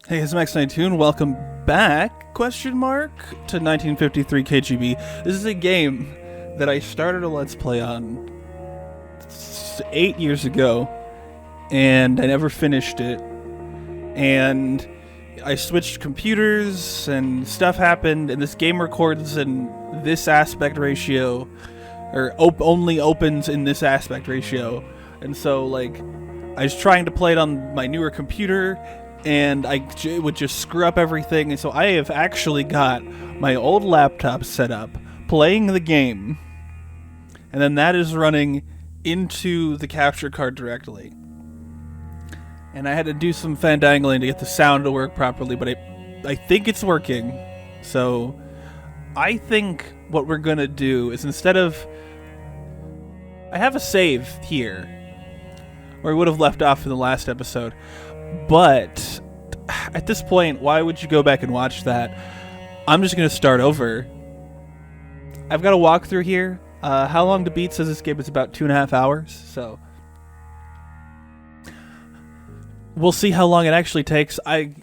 Hey, it's Max92. Welcome back, question mark, to 1953 KGB. This is a game that I started a Let's Play on 8 years ago, and I never finished it. And I switched computers, and stuff happened, and this game records in this aspect ratio, or only opens in this aspect ratio. And so, like, I was trying to play it on my newer computer, and it would just screw up everything. And so I have actually got my old laptop set up, playing the game, and then that is running into the capture card directly. And I had to do some fandangling to get the sound to work properly, but I think it's working. So I think what we're going to do is, instead of... I have a save here, where I would have left off in the last episode. But at this point, why would you go back and watch that? I'm just going to start over. I've got a walkthrough here. How long to beat says this game is about 2.5 hours, so we'll see how long it actually takes. I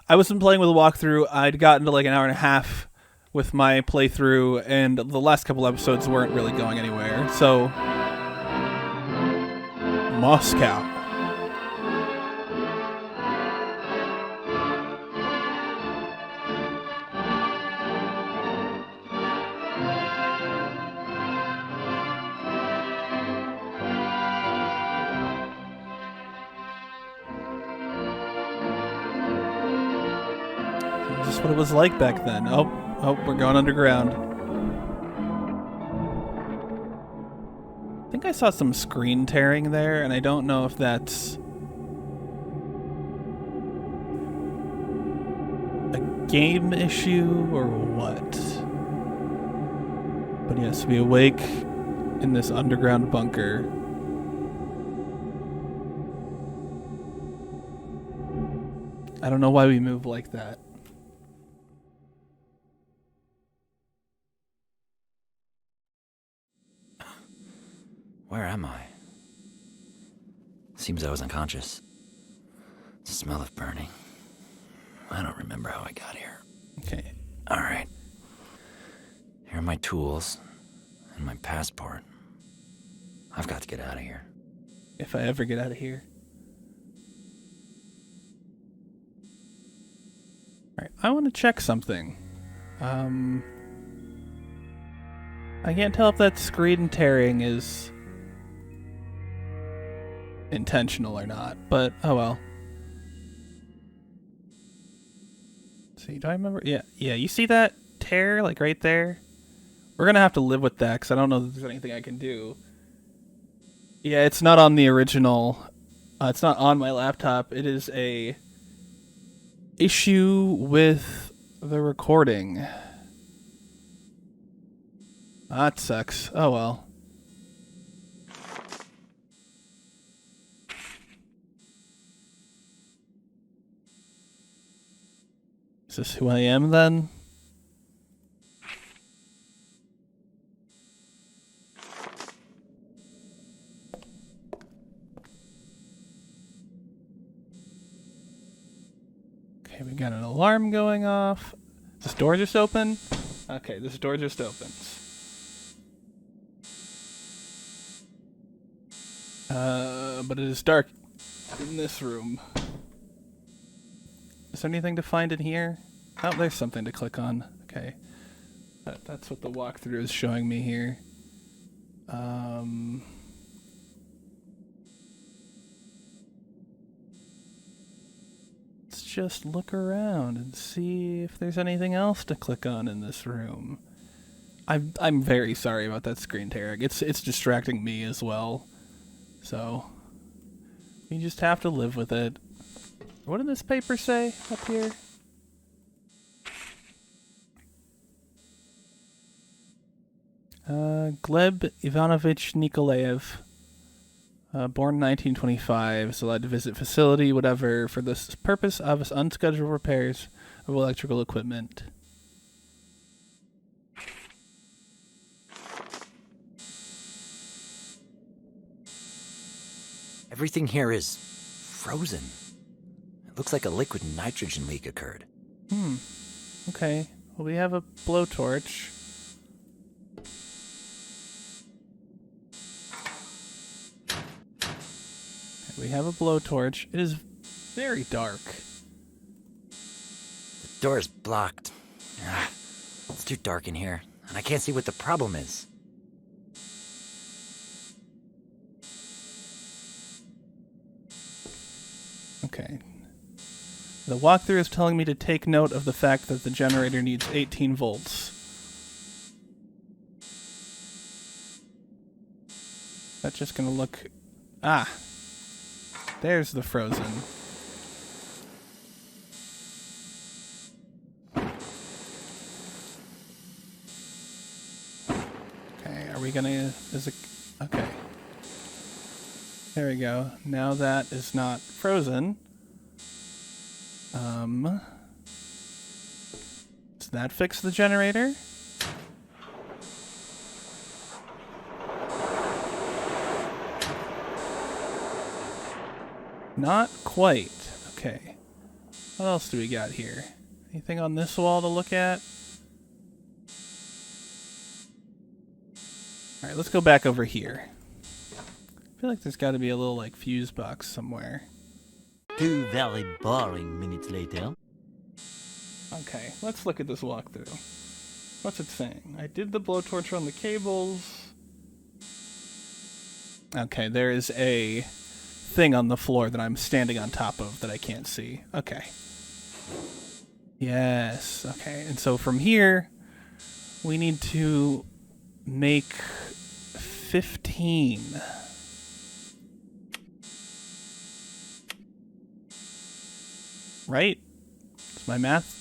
wasn't playing with a walkthrough. I'd gotten to like an hour and a half with my playthrough, and the last couple episodes weren't really going anywhere. So, Moscow. This is what it was like back then. Oh, we're going underground. I think I saw some screen tearing there, and I don't know if that's a game issue or what. But yes, we awake in this underground bunker. I don't know why we move like that. Where am I? Seems I was unconscious. The smell of burning. I don't remember how I got here. Okay. Alright. Here are my tools and my passport. I've got to get out of here. If I ever get out of here. Alright, I want to check something. I can't tell if that screen tearing is intentional or not, but oh well. See, do I remember? Yeah, you see that tear, like right there? We're gonna have to live with that, because I don't know if there's anything I can do. Yeah, it's not on the original. It's not on my laptop. It is a issue with the recording. That sucks. Oh well. Is this who I am then? Okay, we got an alarm going off. This door just open? Okay, this door just opens. But it is dark in this room. Is there anything to find in here? Oh, there's something to click on. Okay. That's what the walkthrough is showing me here. Let's just look around and see if there's anything else to click on in this room. I'm very sorry about that screen tearing. It's distracting me as well. So you just have to live with it. What did this paper say up here? Gleb Ivanovich Nikolaev, born in 1925, is allowed to visit facility, whatever, for the purpose of unscheduled repairs of electrical equipment. Everything here is frozen. It looks like a liquid nitrogen leak occurred. Okay. Well, we have a blowtorch. We have a blowtorch. It is very dark. The door is blocked. It's too dark in here, and I can't see what the problem is. Okay. The walkthrough is telling me to take note of the fact that the generator needs 18 volts. That's just gonna look... Ah! There's the frozen. Okay, are we gonna... Is it... Okay. There we go. Now that is not frozen. Does that fix the generator? Not quite. Okay. What else do we got here? Anything on this wall to look at? Alright, let's go back over here. I feel like there's got to be a little, like, fuse box somewhere. 2 very boring minutes later. Okay, let's look at this walkthrough. What's it saying? I did the blowtorch on the cables. Okay, there is a thing on the floor that I'm standing on top of that I can't see. Okay. Yes, okay. And so from here, we need to make 15. Right? Is my math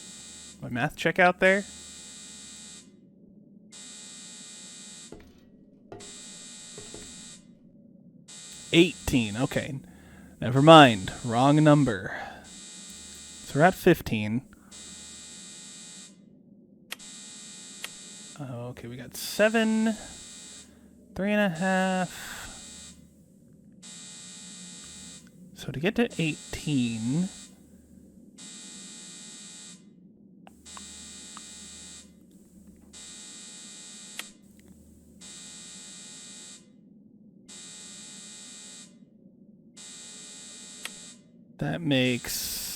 check out there? $18. Okay. Never mind. Wrong number. So we're at 15. Okay, we got 7. 3.5. So to get to 18... That makes...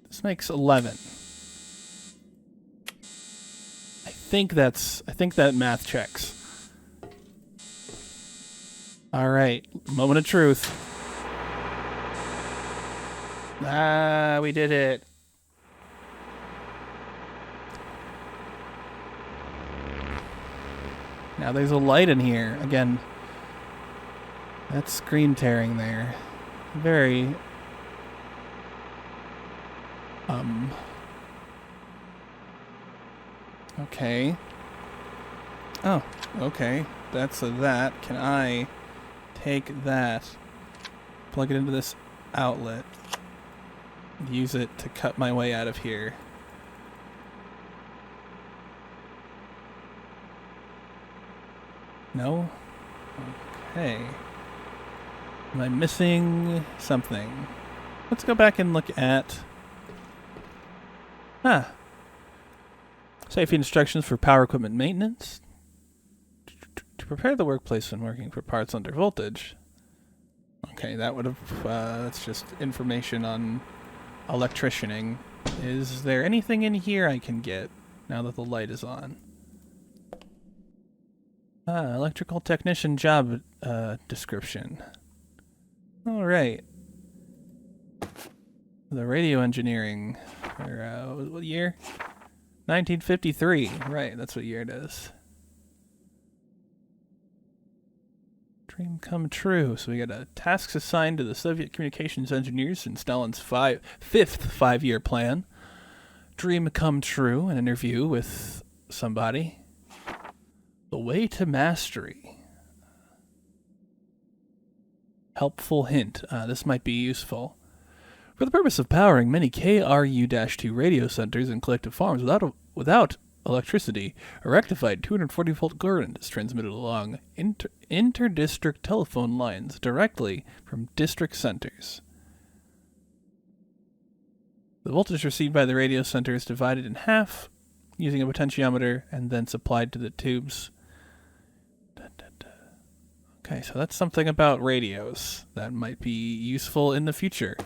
This makes 11. I think that math checks. Alright, moment of truth. Ah, we did it. Now there's a light in here. Again, that's screen tearing there. Very... Okay. Oh, okay. That's that. Can I take that, plug it into this outlet, and use it to cut my way out of here? No? Okay. Am I missing something? Let's go back and look at... Safety instructions for power equipment maintenance. To prepare the workplace when working for parts under voltage. Okay, that would have... that's just information on electricianing. Is there anything in here I can get now that the light is on? Electrical technician job description. Alright. The radio engineering. For, what year? 1953. Right, that's what year it is. Dream come true. So we got tasks assigned to the Soviet communications engineers in Stalin's fifth five-year plan. Dream come true. An interview with somebody. The way to mastery. Helpful hint. This might be useful. For the purpose of powering many KRU-2 radio centers and collective farms without electricity. A rectified 240-volt current is transmitted along inter-district telephone lines directly from district centers. The voltage received by the radio center is divided in half using a potentiometer and then supplied to the tubes. Okay, so that's something about radios that might be useful in the future.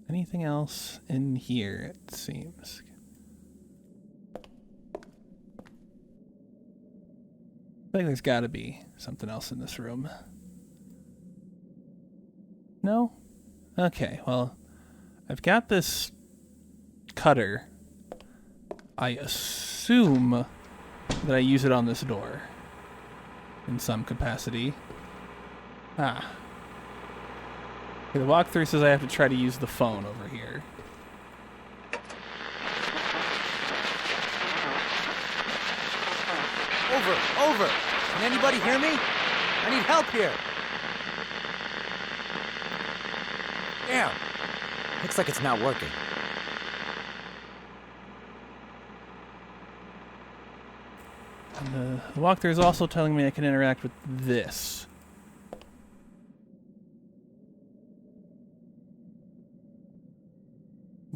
Anything else in here, it seems. I think there's gotta be something else in this room. No? Okay, well, I've got this cutter. I assume that I use it on this door in some capacity. Ah. Okay, the walkthrough says I have to try to use the phone over here. Over! Can anybody hear me? I need help here! Damn! Looks like it's not working. And the walkthrough is also telling me I can interact with this.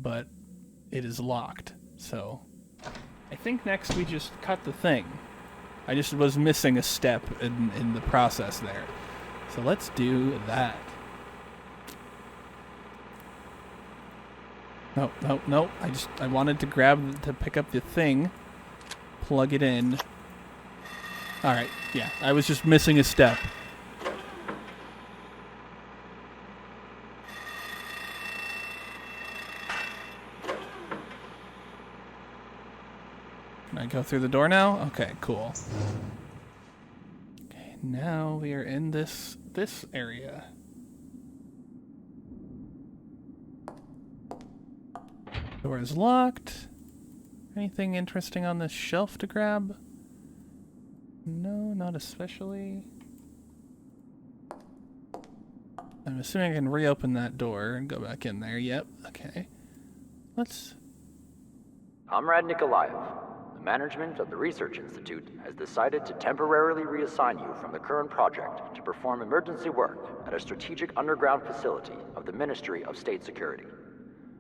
But it is locked, so I think next we just cut the thing. I just was missing a step in the process there. So let's do that. No. I wanted to pick up the thing, plug it in. Alright, yeah, I was just missing a step. Can I go through the door now? Okay, cool. Okay, now we are in this area. Door is locked. Anything interesting on this shelf to grab? No, not especially. I'm assuming I can reopen that door and go back in there. Yep, okay. Let's... Comrade Nikolaev, the management of the Research Institute has decided to temporarily reassign you from the current project to perform emergency work at a strategic underground facility of the Ministry of State Security.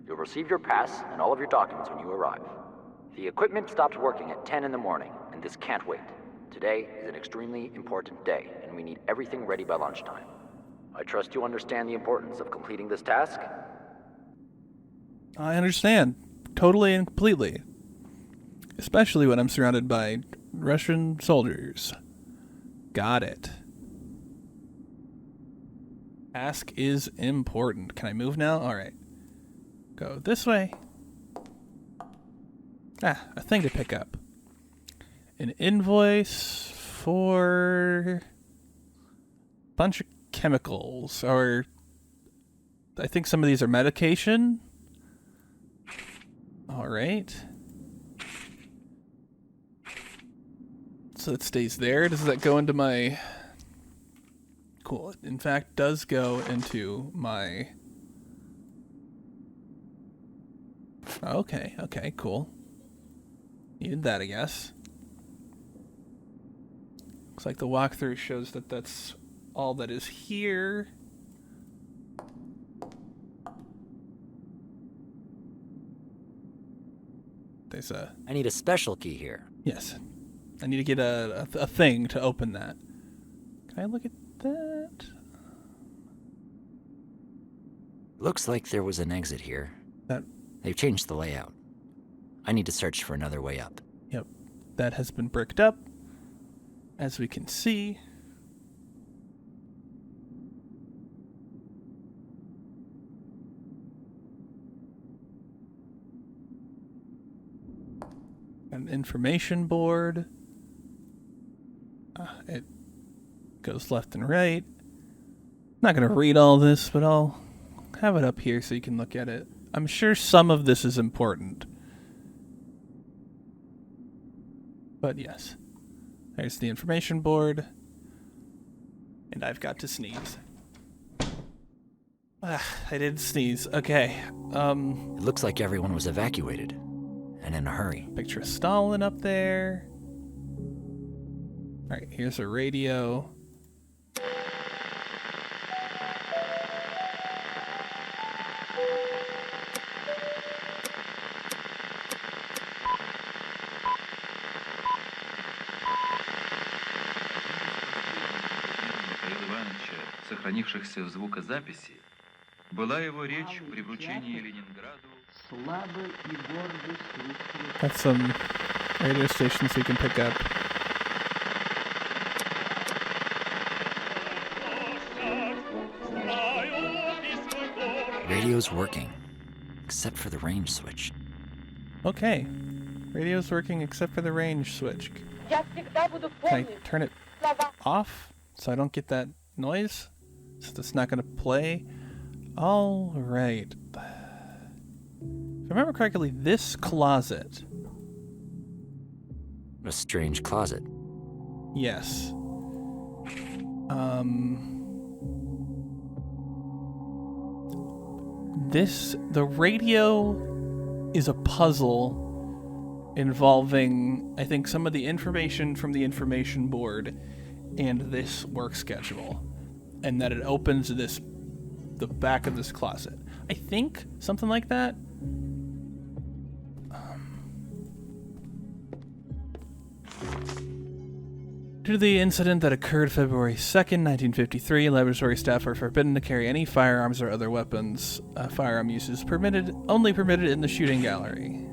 You'll receive your pass and all of your documents when you arrive. The equipment stops working at 10 in the morning, and this can't wait. Today is an extremely important day, and we need everything ready by lunchtime. I trust you understand the importance of completing this task? I understand. Totally and completely. Especially when I'm surrounded by Russian soldiers. Got it. Task is important. Can I move now? Alright. Go this way. Ah, a thing to pick up. An invoice for a bunch of chemicals, or I think some of these are medication. Alright. So it stays there. Does that go into my... Cool. It in fact does go into my... Okay, cool. Needed that, I guess. Looks like the walkthrough shows that that's all that is here. There's a... I need a special key here. Yes. I need to get a thing to open that. Can I look at that? Looks like there was an exit here. They've changed the layout. I need to search for another way up. Yep. That has been bricked up, as we can see. An information board. It goes left and right. Not going to read all this, but I'll have it up here so you can look at it. I'm sure some of this is important. But yes. There's the information board. And I've got to sneeze. I didn't sneeze. Okay. It looks like everyone was evacuated, and in a hurry. Picture of Stalin up there. All right, here's a radio. Сохранившихся в звукозаписи была его речь при вручении Ленинграду. That's some radio stations we can pick up. Radio's working, except for the range switch. Okay. Radio's working except for the range switch. Can I turn it off so I don't get that noise? So it's not going to play? All right. If I remember correctly, this closet. A strange closet. Yes. The radio is a puzzle involving, I think, some of the information from the information board and this work schedule. And that it opens the back of this closet. I think something like that. Due to the incident that occurred February 2nd, 1953, laboratory staff are forbidden to carry any firearms or other weapons. Firearm use is only permitted in the shooting gallery.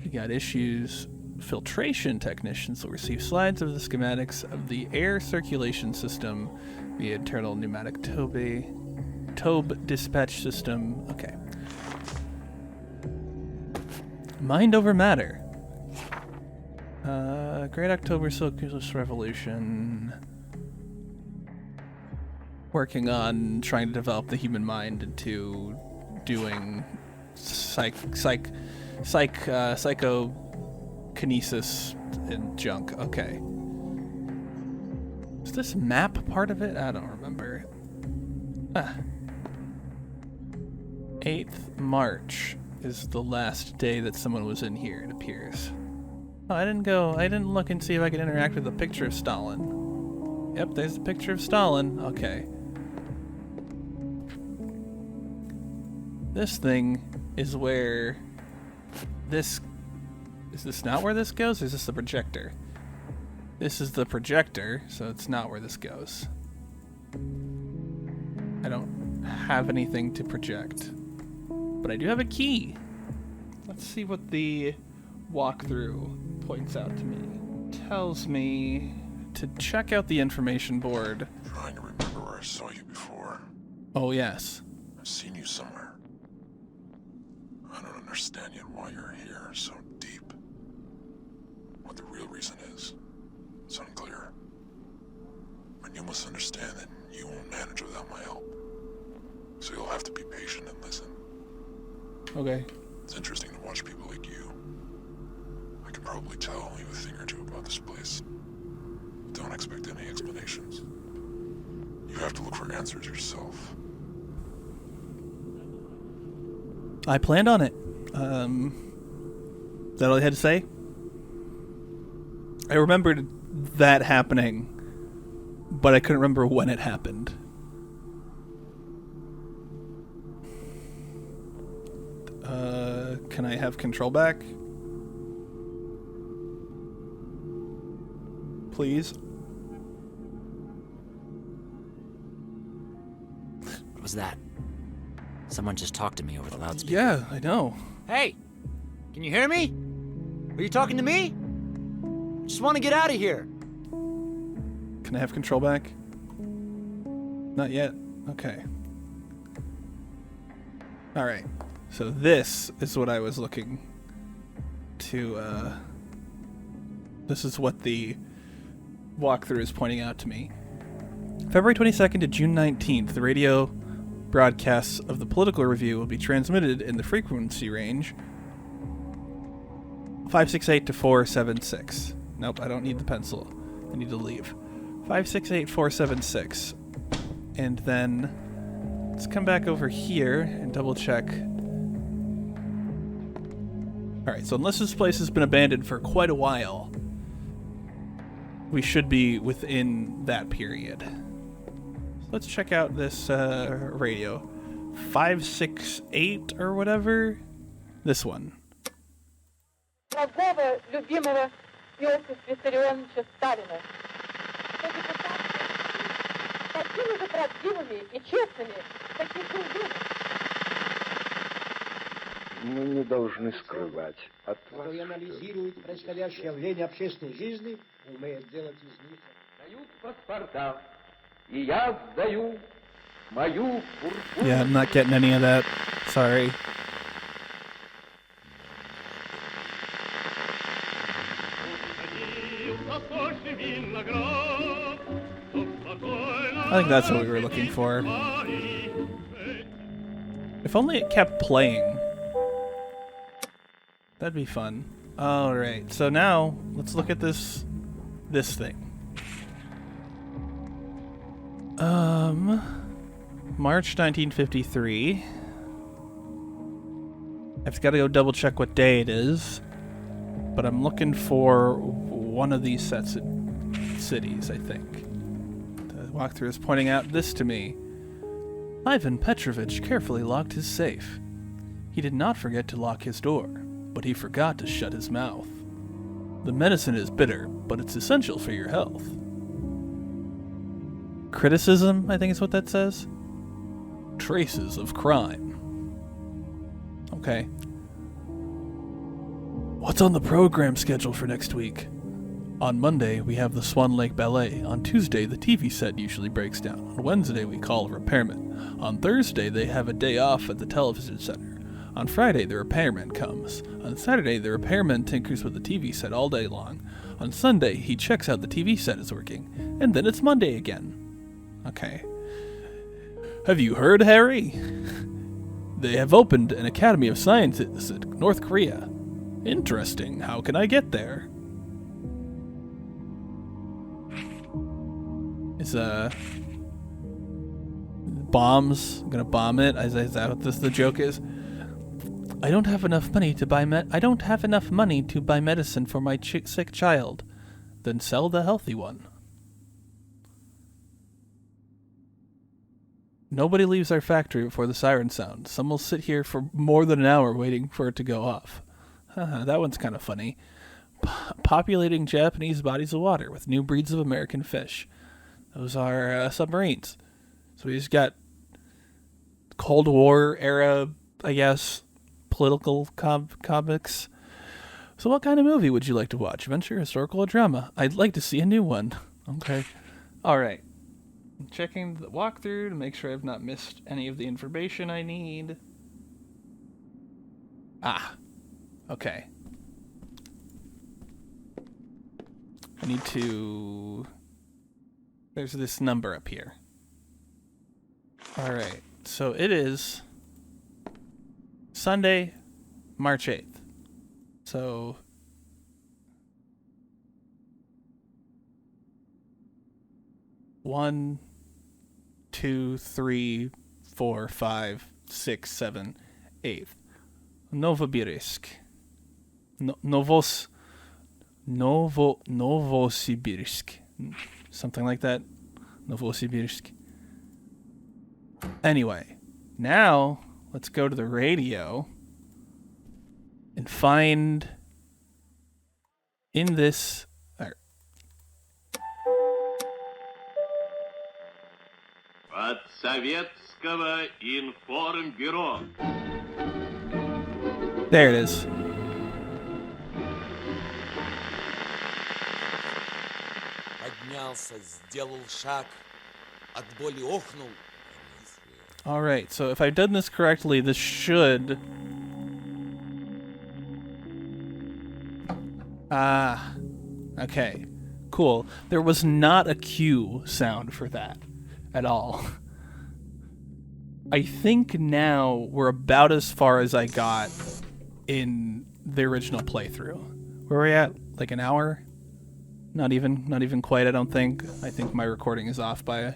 You got issues. Filtration technicians will receive slides of the schematics of the air circulation system, the internal pneumatic Tobe dispatch system. Okay. Mind over matter. Great October Socialist Revolution. Working on trying to develop the human mind into doing psychokinesis and junk. Okay. Is this map part of it? I don't remember. 8th March is the last day that someone was in here, it appears. Oh, I didn't look and see if I could interact with the picture of Stalin. Yep, there's a picture of Stalin. Okay. This thing is where this... Is this not where this goes, or is this the projector? This is the projector, so it's not where this goes. I don't have anything to project. But I do have a key. Let's see what the walkthrough points out to me. Tells me to check out the information board. Trying to remember where I saw you before. Oh, yes. I've seen you somewhere. I don't understand yet why you're here so deep. What the real reason is. It's unclear. But you must understand that you won't manage without my help. So you'll have to be patient and listen. Okay. It's interesting to watch people like you. I can probably tell you a thing or two about this place. Don't expect any explanations. You have to look for answers yourself. I planned on it. Is that all you had to say? I remembered that happening, but I couldn't remember when it happened. Can I have control back? Please? What was that? Someone just talked to me over the loudspeaker. Yeah, I know. Hey, can you hear me? Are you talking to me? Just want to get out of here. Can I have control back? Not yet? Okay. Alright. So this is what I was looking to, this is what the walkthrough is pointing out to me. February 22nd to June 19th, the radio broadcasts of the Political Review will be transmitted in the frequency range 568 to 476. Nope, I don't need the pencil. I need to leave. 568476. And then let's come back over here and double check. Alright, so unless this place has been abandoned for quite a while, we should be within that period. So let's check out this radio. 568 or whatever? This one. Дорогого, любимого Иосифа Виссарионовича Сталина. Что депутаты такими же правдивыми и честными, каких был вы. Мы не должны скрывать от вас. Который анализирует происходящее явление общественной жизни, умеет делать из них. Дают паспорта, и я сдаю мою пурпурную... Yeah, I'm not getting any of that. Sorry. I think that's what we were looking for. If only it kept playing. That'd be fun. Alright, so now let's look at this thing. March 1953. I've got to go double check what day it is, but I'm looking for one of these sets of cities, I think. The walkthrough is pointing out this to me. Ivan Petrovich carefully locked his safe. He did not forget to lock his door, but he forgot to shut his mouth. The medicine is bitter, but it's essential for your health. Criticism, I think is what that says. Traces of crime. Okay. What's on the program schedule for next week? On Monday, we have the Swan Lake Ballet. On Tuesday, the TV set usually breaks down. On Wednesday, we call a repairman. On Thursday, they have a day off at the television center. On Friday, the repairman comes. On Saturday, the repairman tinkers with the TV set all day long. On Sunday, he checks out the TV set is working. And then it's Monday again. Okay. Have you heard, Harry? They have opened an Academy of Sciences in North Korea. Interesting. How can I get there? Is bombs? I'm gonna bomb it? Is that what the joke is? I don't have enough money to buy medicine for my sick child. Then sell the healthy one. Nobody leaves our factory before the siren sound. Some will sit here for more than an hour waiting for it to go off. That one's kind of funny. Populating Japanese bodies of water with new breeds of American fish. Those are submarines. So we just got Cold War era, I guess, political comics. So what kind of movie would you like to watch? Adventure, historical, or drama? I'd like to see a new one. Okay. Alright. I'm checking the walkthrough to make sure I've not missed any of the information I need. Ah. Okay. I need to... There's this number up here. Alright. So it is Sunday, March 8th. So... 1, 2, 3, 4, 5, 6, 7, 8. Novosibirsk. Novosibirsk. Something like that. Novosibirsk. Anyway, now let's go to the radio and find in this... От Советского информбюро. There it is. Поднялся, сделал шаг, от боли охнул. Alright, so if I've done this correctly, this should... Ah, okay, cool. There was not a Q sound for that at all. I think now we're about as far as I got in the original playthrough. Where are we at? Like an hour? Not even quite, I don't think. I think my recording is off by a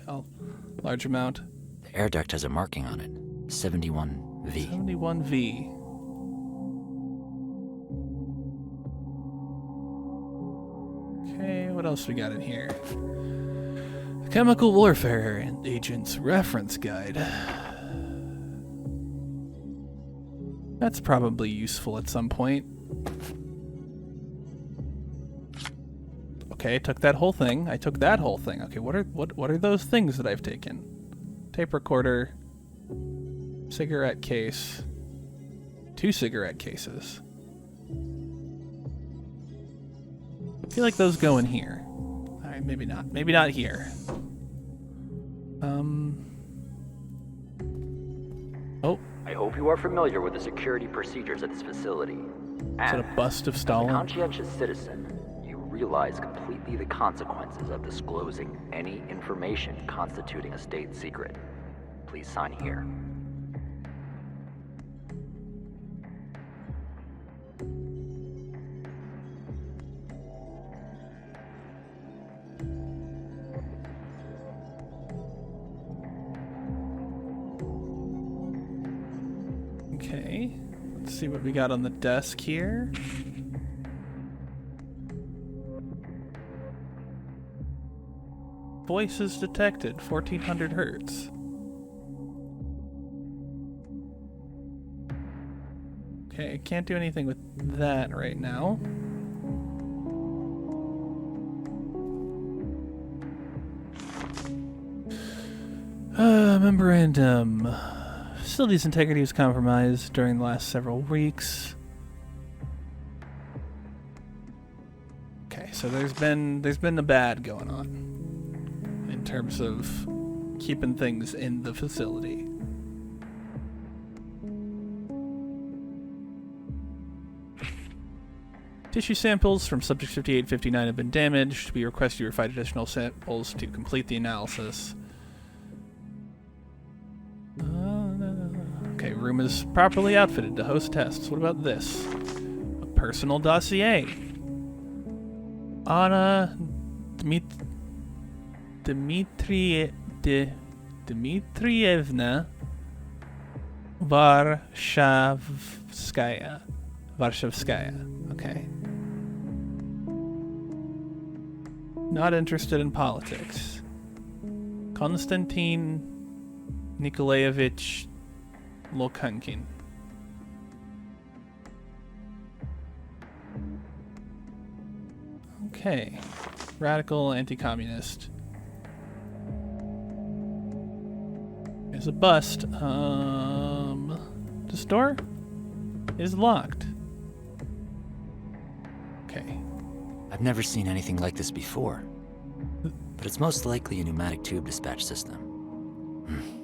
large amount. The air duct has a marking on it. 71V. 71V. Okay, what else we got in here? Chemical Warfare Agents Reference Guide. That's probably useful at some point. Okay, I took that whole thing. Okay, what are those things that I've taken? Tape recorder, cigarette case, 2 cigarette cases. I feel like those go in here. Alright, maybe not. Maybe not here. Oh. I hope you are familiar with the security procedures at this facility. Is it a bust of Stalin? As a conscientious citizen, you realize completely the consequences of disclosing any information constituting a state secret. Please sign here. Okay, let's see what we got on the desk here. Voices detected, 1400 hertz. Okay, can't do anything with that right now. Memorandum. Facility's integrity was compromised during the last several weeks. Okay, so there's been a bad going on in terms of keeping things in the facility. Tissue samples from subject 5859 have been damaged. We request you provide additional samples to complete the analysis. Okay, room is properly outfitted to host tests. What about this? A personal dossier. Anna Dmitrievna Varshavskaya. Okay. Not interested in politics. Konstantin Nikolaevich Lokankin. Okay. Radical anti-communist. There's a bust. This door is locked. Okay. I've never seen anything like this before. But it's most likely a pneumatic tube dispatch system.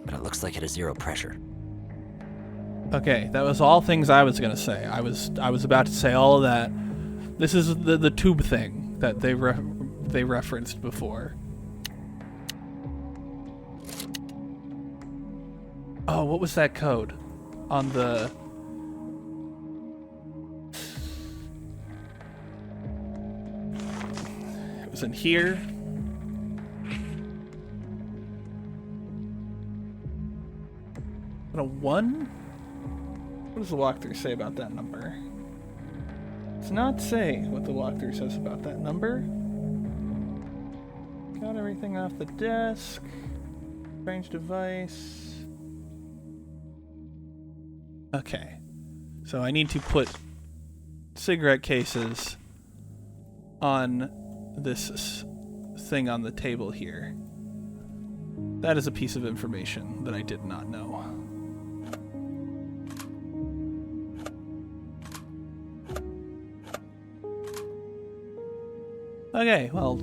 But it looks like it has zero pressure. Okay, that was all things I was gonna say. I was about to say all of that. This is the tube thing that they referenced before. Oh, what was that code on the? It was in here. A 1? What does the walkthrough say about that number? Does not say what the walkthrough says about that number. Got everything off the desk. Strange device. Okay. So I need to put cigarette cases on this thing on the table here. That is a piece of information that I did not know. Okay, well,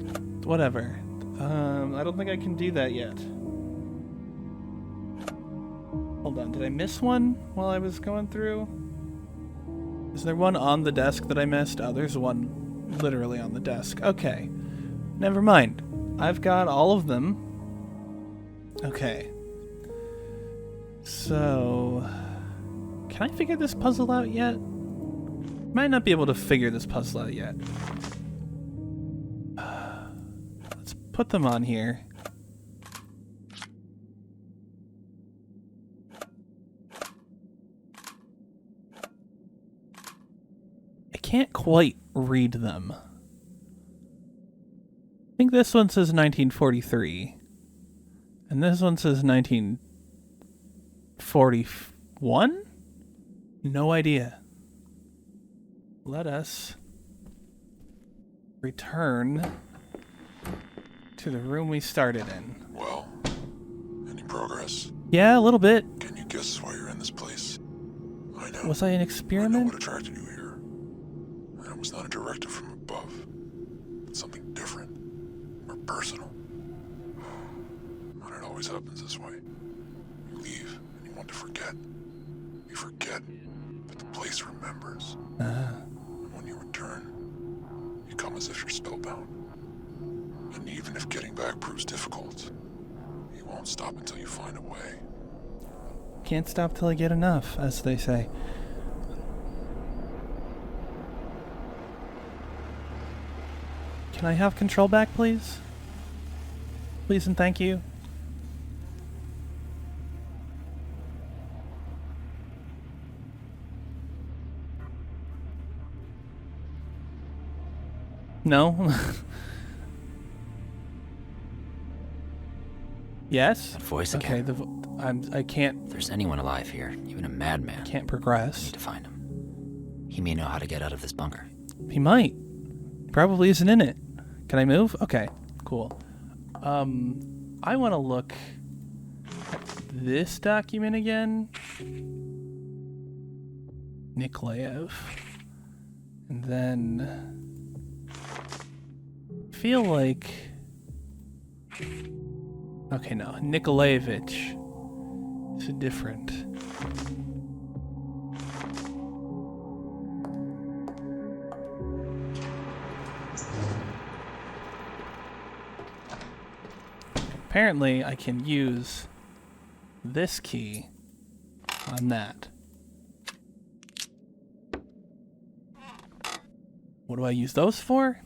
whatever. I don't think I can do that yet. Hold on, did I miss one while I was going through? Is there one on the desk that I missed? Oh, there's one literally on the desk. Okay. Never mind. I've got all of them. Okay. So... can I figure this puzzle out yet? Might not be able to figure this puzzle out yet. put them on here. I can't quite read them. I think this one says 1943. And this one says 1941? No idea. Let us return to the room we started in. Well, any progress? Yeah, a little bit. Can you guess why you're in this place? I know. Was I an I experiment? know what attracted you here. And it was not a directive from above, but something different, more personal. And it always happens this way. You leave and you want to forget. You forget, but the place remembers. And when you return, you come as if you're spellbound. And even if getting back proves difficult, you won't stop until you find a way. Can't stop till I get enough, as they say. Can I have control back, please? Please and thank you. No? Yes? That voice Okay, again. I can't... If there's anyone alive here, even a madman, Can't I progress. need to find him. He may know how to get out of this bunker. He might. Probably isn't in it. Can I move? Okay, cool. I want to look at this document again. Nikolaev. And then... feel like... Okay, no. Nikolaevich is different. Apparently, I can use this key on that. What do I use those for?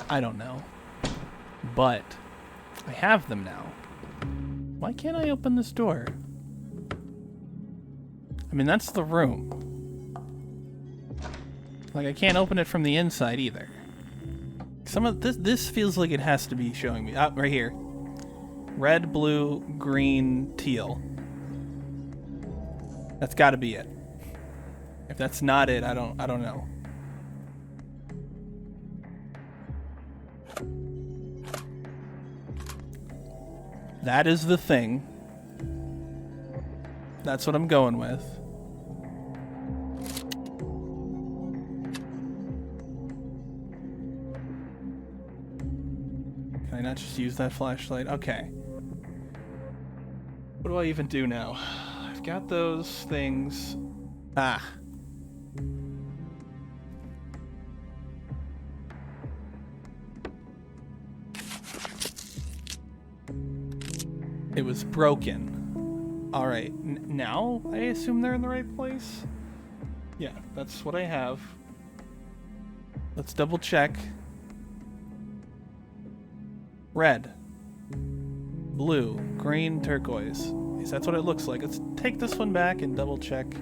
I don't know. But I have them now. Why can't I open this door? I mean, that's the room. Like, I can't open it from the inside either. Some of this feels like it has to be showing me. Right here. Red, blue, green, teal. That's got to be it. If that's not it, I don't know. That is the thing. That's what I'm going with. Can I not just use that flashlight? Okay. What do I even do now? I've got those things. Ah. It was broken. Alright, now I assume they're in the right place? Yeah, that's what I have. Let's double check. Red. Blue, green, turquoise. Yes, that's what it looks like. Let's take this one back and double check.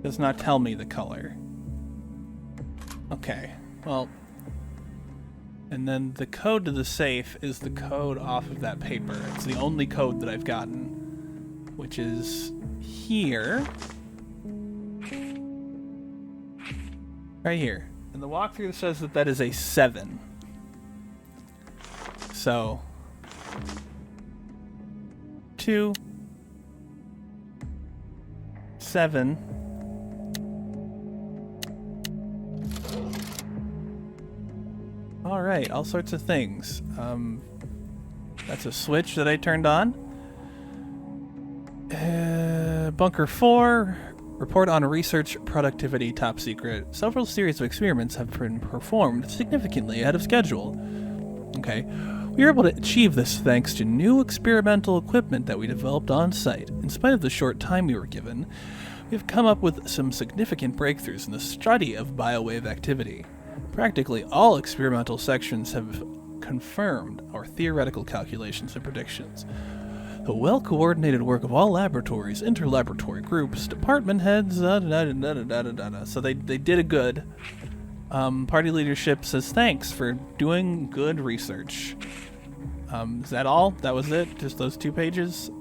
Does not tell me the color. Okay, well. And then the code to the safe is the code off of that paper. It's the only code that I've gotten, which is here. Right here. And the walkthrough says that that is a 7. So 2, 7. All right, all sorts of things. That's a switch that I turned on. Bunker 4. Report on research productivity top secret. Several series of experiments have been performed significantly ahead of schedule. Okay. We were able to achieve this thanks to new experimental equipment that we developed on site. In spite of the short time we were given, we've come up with some significant breakthroughs in the study of biowave activity. Practically all experimental sections have confirmed our theoretical calculations and predictions. The well-coordinated work of all laboratories, interlaboratory groups, department heads, So they did a good. Party leadership says thanks for doing good research. Is that all? That was it? Just those 2 pages?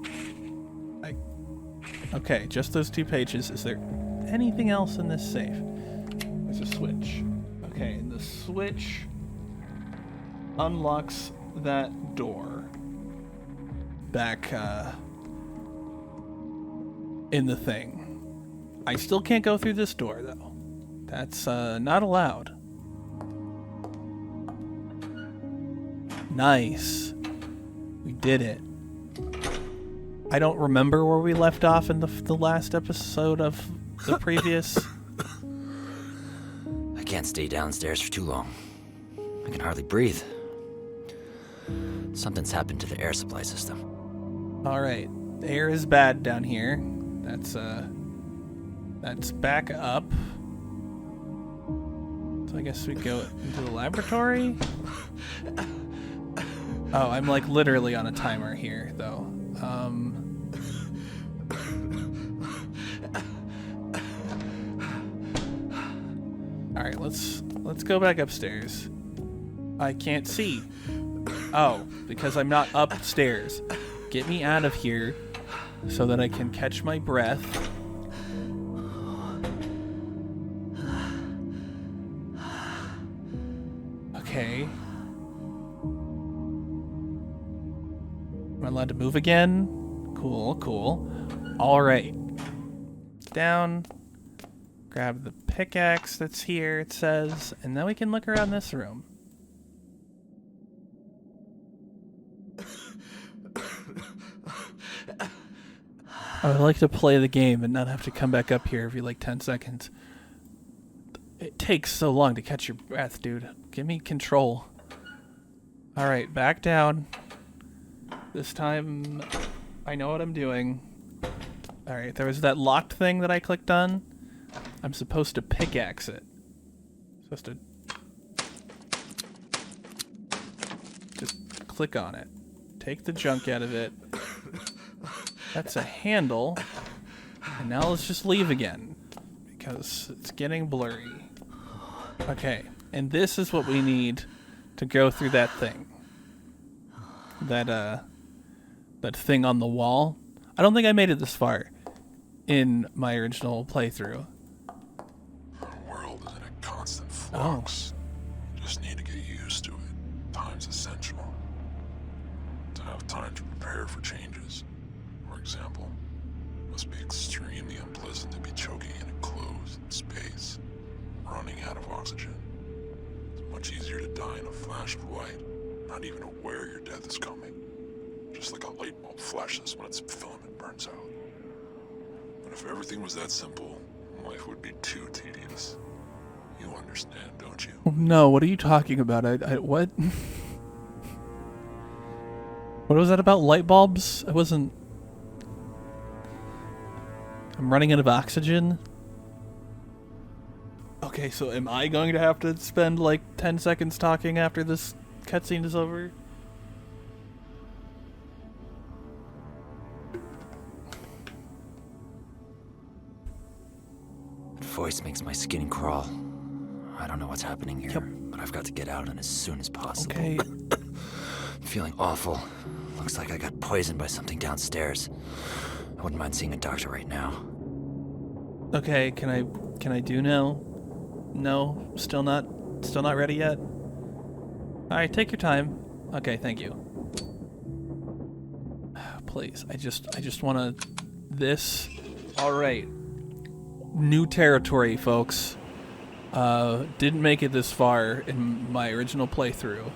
Okay, just those 2 pages. Is there anything else in this safe? There's a switch. Okay, and the switch unlocks that door back in the thing. I still can't go through this door, though. That's not allowed. Nice. We did it. I don't remember where we left off in the last episode of the previous. I can't stay downstairs for too long. I can hardly breathe. Something's happened to the air supply system. Alright. Air is bad down here. That's back up. So I guess we go into the laboratory? Oh, I'm like literally on a timer here, though. Alright, let's go back upstairs. I can't see. Oh, because I'm not upstairs. Get me out of here so that I can catch my breath. Okay. Am I allowed to move again? Cool, cool. Alright. Down. Grab the pickaxe that's here, it says. And then we can look around this room. I would like to play the game and not have to come back up here every like 10 seconds. It takes so long to catch your breath, dude. Give me control. Alright, back down. This time, I know what I'm doing. Alright, there was that locked thing that I clicked on. I'm supposed to pickaxe it. Supposed to just click on it. Take the junk out of it. That's a handle. And now let's just leave again. Because it's getting blurry. Okay, and this is what we need to go through that thing. That thing on the wall. I don't think I made it this far in my original playthrough. The world is in a constant flux. You just need to get used to it. Time's essential. To have time to prepare for changes. For example, it must be extremely unpleasant to be choking in a closed space, running out of oxygen. It's much easier to die in a flash of light, not even aware your death is coming. Just like a light bulb flashes when its filament burns out. But if everything was that simple, life would be too tedious. You understand, don't you? No, what are you talking about? What? What was that about light bulbs? I wasn't... I'm running out of oxygen? Okay, so am I going to have to spend like 10 seconds talking after this cutscene is over? That voice makes my skin crawl. I don't know what's happening here, but I've got to get out and as soon as possible. Okay. I'm feeling awful. Looks like I got poisoned by something downstairs. I wouldn't mind seeing a doctor right now. Okay, can I do now? No, still not ready yet. All right, take your time. Okay, thank you. Please, I just want to this. All right. New territory, folks. Didn't make it this far in my original playthrough.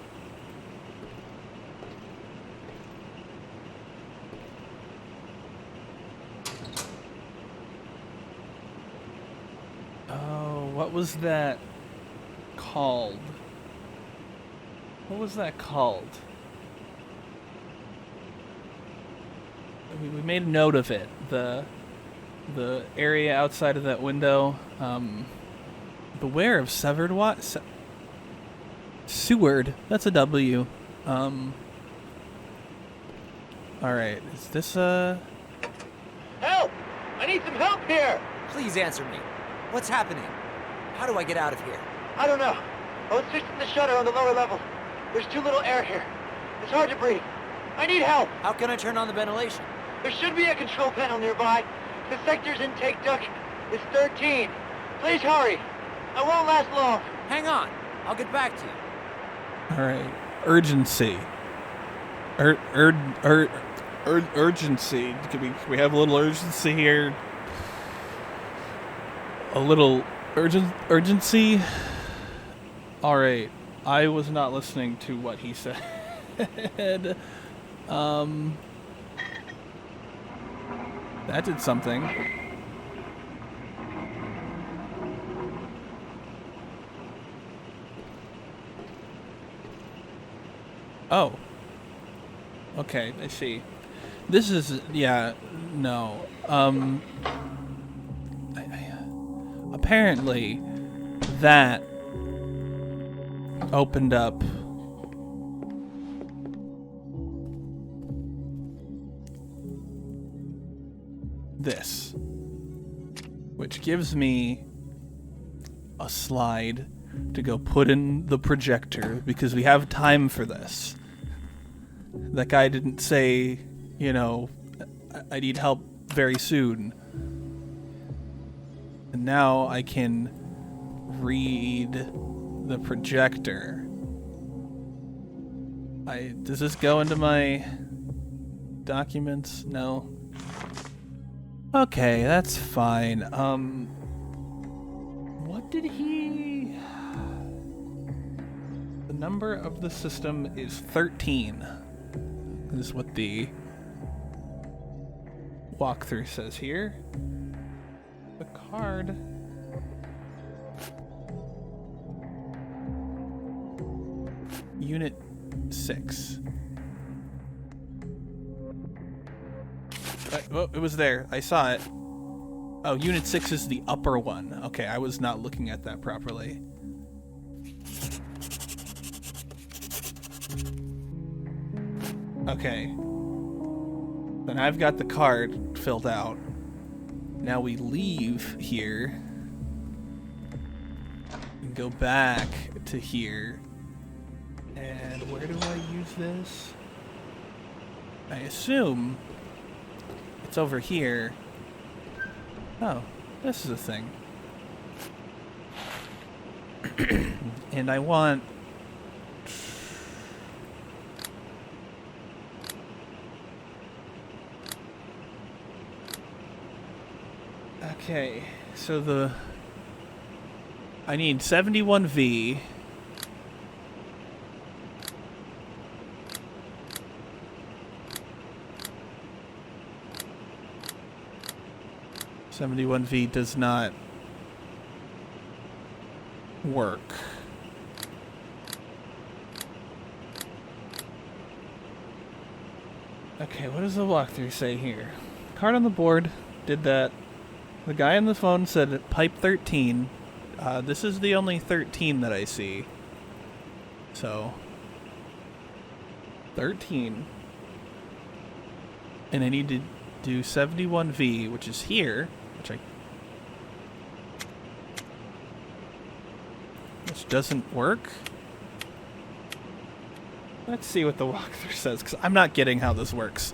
What was that called? What was that called? We made a note of it. The area outside of that window. Beware of severed Seward. That's a W. Alright, is this Help! I need some help here! Please answer me. What's happening? How do I get out of here? I don't know. I was fixing the shutter on the lower level. There's too little air here. It's hard to breathe. I need help. How can I turn on the ventilation? There should be a control panel nearby. The sector's intake duct is 13. Please hurry. I won't last long. Hang on. I'll get back to you. Alright. Urgency. Urgency. Can we have a little urgency here? A little urgency? Alright. I was not listening to what he said. That did something. Oh. Okay, I see. This is, yeah, no. Apparently, that opened up this, which gives me a slide to go put in the projector because we have time for this. That guy didn't say, you know, I need help very soon. And now I can read the projector. Does this go into my documents? No. Okay, that's fine. What did he... The number of the system is 13. This is what the walkthrough says here. The card... Unit 6. Oh, it was there. I saw it. Oh, Unit 6 is the upper one. Okay, I was not looking at that properly. Okay. Then I've got the card filled out. Now we leave here and go back to here. And where do I use this? I assume it's over here. Oh, this is a thing. And I want... Okay, so I need 71V. V does not work. Okay, what does the walkthrough say here? Card on the board did that. The guy on the phone said pipe 13. This is the only 13 that I see. So 13. And I need to do 71V, which is here, which doesn't work. Let's see what the walkthrough says, because I'm not getting how this works.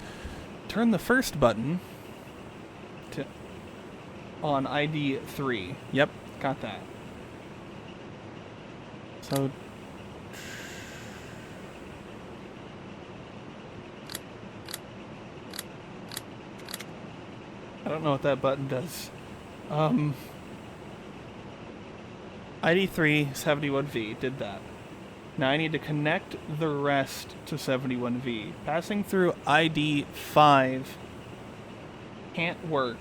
Turn the first button to on ID 3. Yep, got that. So I don't know what that button does. ID 3, 71V, did that. Now I need to connect the rest to 71V. Passing through ID 5 can't work,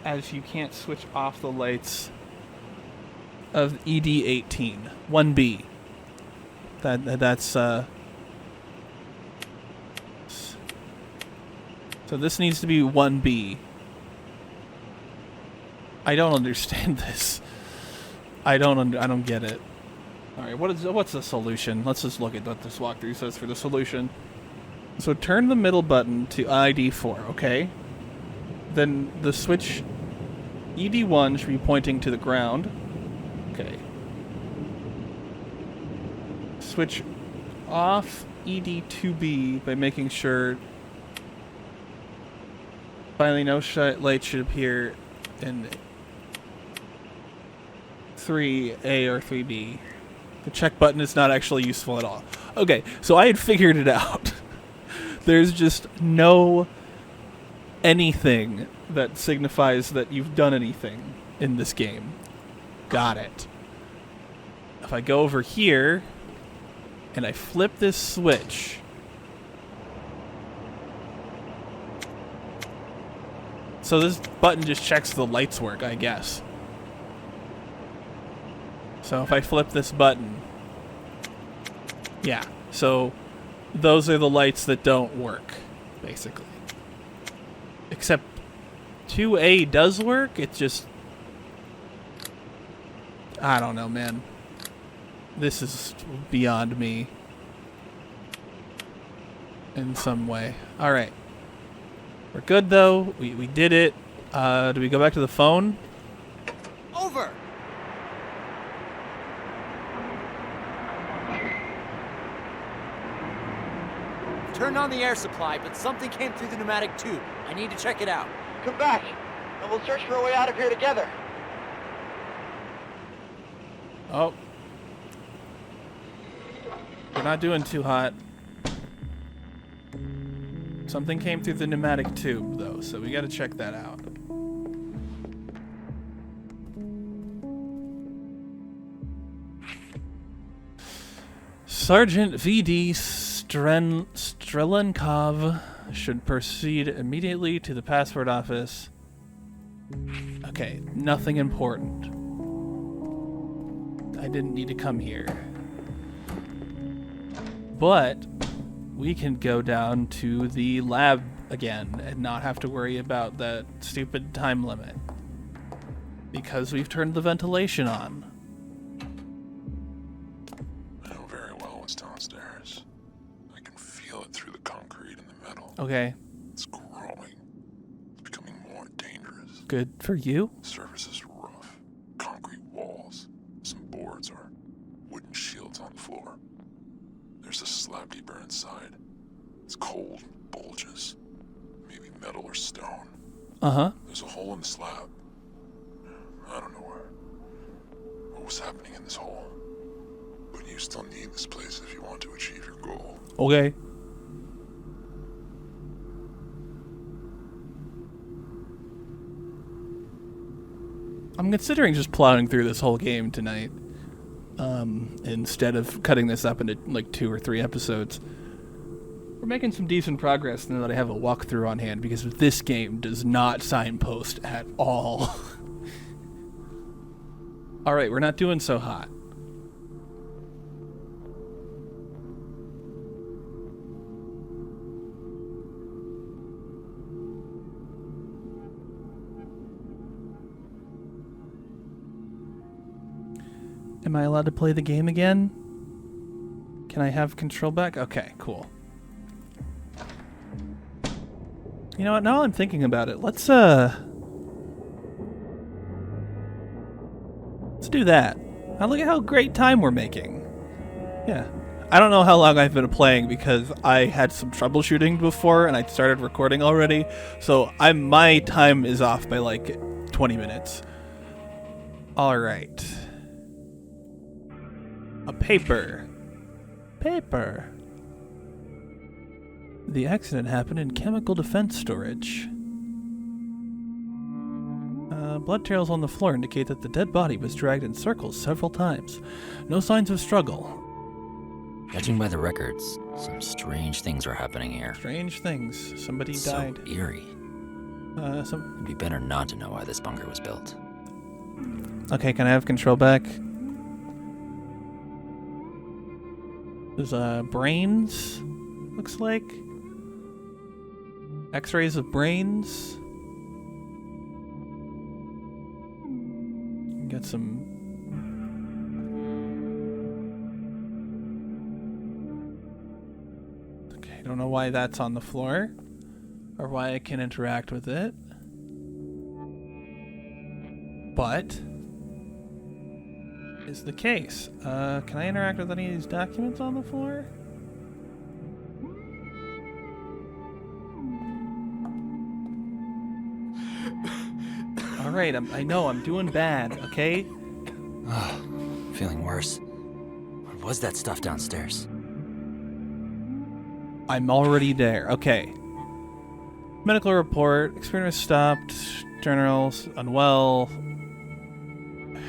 as you can't switch off the lights of ED 18. 1B. That's so this needs to be 1B. I don't understand this. I don't get it. Alright, what's the solution? Let's just look at what this walkthrough says for the solution. So turn the middle button to ID 4, okay? Then the switch ED1 should be pointing to the ground. Okay. Switch off ED2B by making sure finally no light should appear in 3A or 3B. The check button is not actually useful at all. Okay, so I had figured it out. There's just no anything that signifies that you've done anything in this game. Got it. If I go over here and I flip this switch, so this button just checks the lights work, I guess. So if I flip this button, yeah, so those are the lights that don't work, basically. Except 2A does work, it's just... I don't know, man. This is beyond me. In some way. Alright. We're good, though. We did it. Do we go back to the phone? Over! Turned on the air supply, but something came through the pneumatic tube. I need to check it out. Come back, and we'll search for a way out of here together. Oh. We're not doing too hot. Something came through the pneumatic tube, though, so we gotta check that out. Sergeant V.D. Strelenkov should proceed immediately to the passport office. Okay, nothing important. I didn't need to come here. But we can go down to the lab again and not have to worry about that stupid time limit. Because we've turned the ventilation on. I know very well what's downstairs. I can feel it through the concrete and the metal. Okay. It's growing. It's becoming more dangerous. Good for you. The surface is rough. Concrete walls. Some boards or wooden shields on the floor. There's a slab deeper inside. It's cold, bulges. Maybe metal or stone. Uh-huh. There's a hole in the slab. I don't know what was happening in this hole. But you still need this place if you want to achieve your goal. Okay. I'm considering just plowing through this whole game tonight. Instead of cutting this up into like 2 or 3 episodes. We're making some decent progress now that I have a walkthrough on hand, because this game does not signpost at all. Alright, we're not doing so hot. Am I allowed to play the game again? Can I have control back? Okay, cool. You know what, now I'm thinking about it, let's do that. Now look at how great time we're making. Yeah. I don't know how long I've been playing because I had some troubleshooting before and I started recording already, so my time is off by like 20 minutes. Alright. A paper. Paper. The accident happened in chemical defense storage. Blood trails on the floor indicate that the dead body was dragged in circles several times. No signs of struggle. Judging by the records, some strange things are happening here. Strange things. Somebody died. So eerie. It'd be better not to know why this bunker was built. Okay, can I have control back? There's brains, looks like. X-rays of brains. Got some don't know why that's on the floor, or why I can interact with it. But is the case. Can I interact with any of these documents on the floor? Alright, I know I'm doing bad, okay? Feeling worse. What was that stuff downstairs? I'm already there. Okay. Medical report. Experiment stopped. Generals unwell.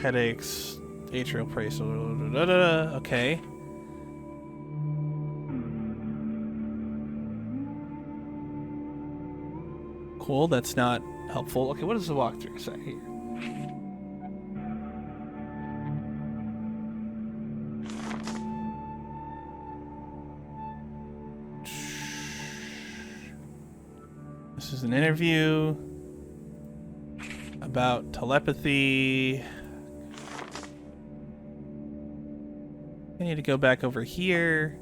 Headaches. Atrial praise. Okay. Cool. That's not helpful. Okay, what does the walkthrough say here? This is an interview about telepathy. I need to go back over here.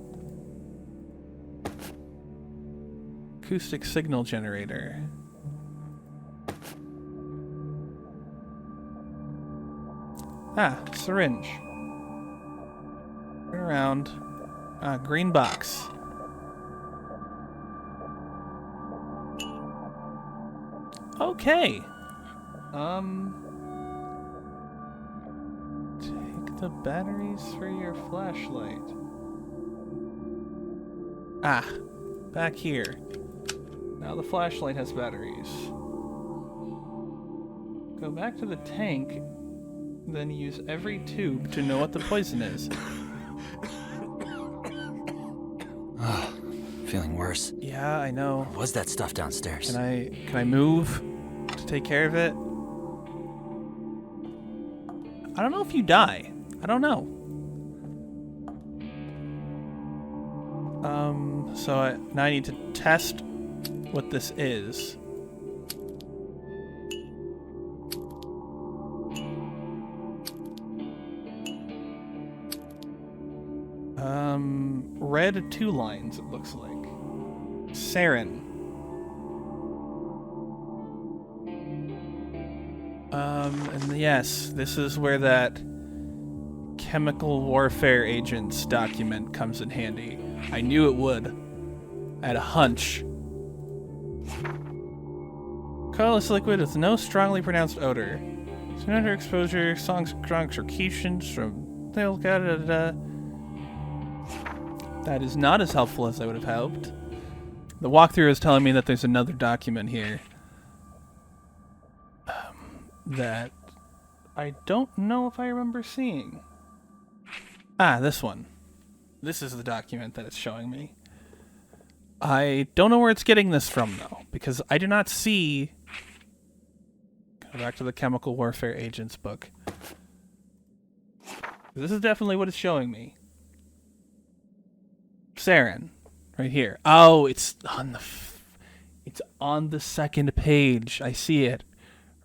Acoustic signal generator. Ah, syringe. Turn around. Ah, green box. Okay. Take the batteries for your flashlight. Ah, back here. Now the flashlight has batteries. Go back to the tank, then use every tube to know what the poison is. Feeling worse. Yeah, I know. What was that stuff downstairs? Can I move to take care of it? I don't know if you die. I don't know. So now I need to test what this is. Red 2 lines, it looks like. Sarin. And yes, this is where that chemical warfare agents document comes in handy. I knew it would. I had a hunch. Colorless liquid with no strongly pronounced odor. Soon under exposure, songs concretions from That is not as helpful as I would have hoped. The walkthrough is telling me that there's another document here. That I don't know if I remember seeing. Ah, this one. This is the document that it's showing me. I don't know where it's getting this from, though, because I do not see... Go back to the Chemical Warfare Agents book. This is definitely what it's showing me. Sarin. Right here. Oh, it's on the second page. I see it.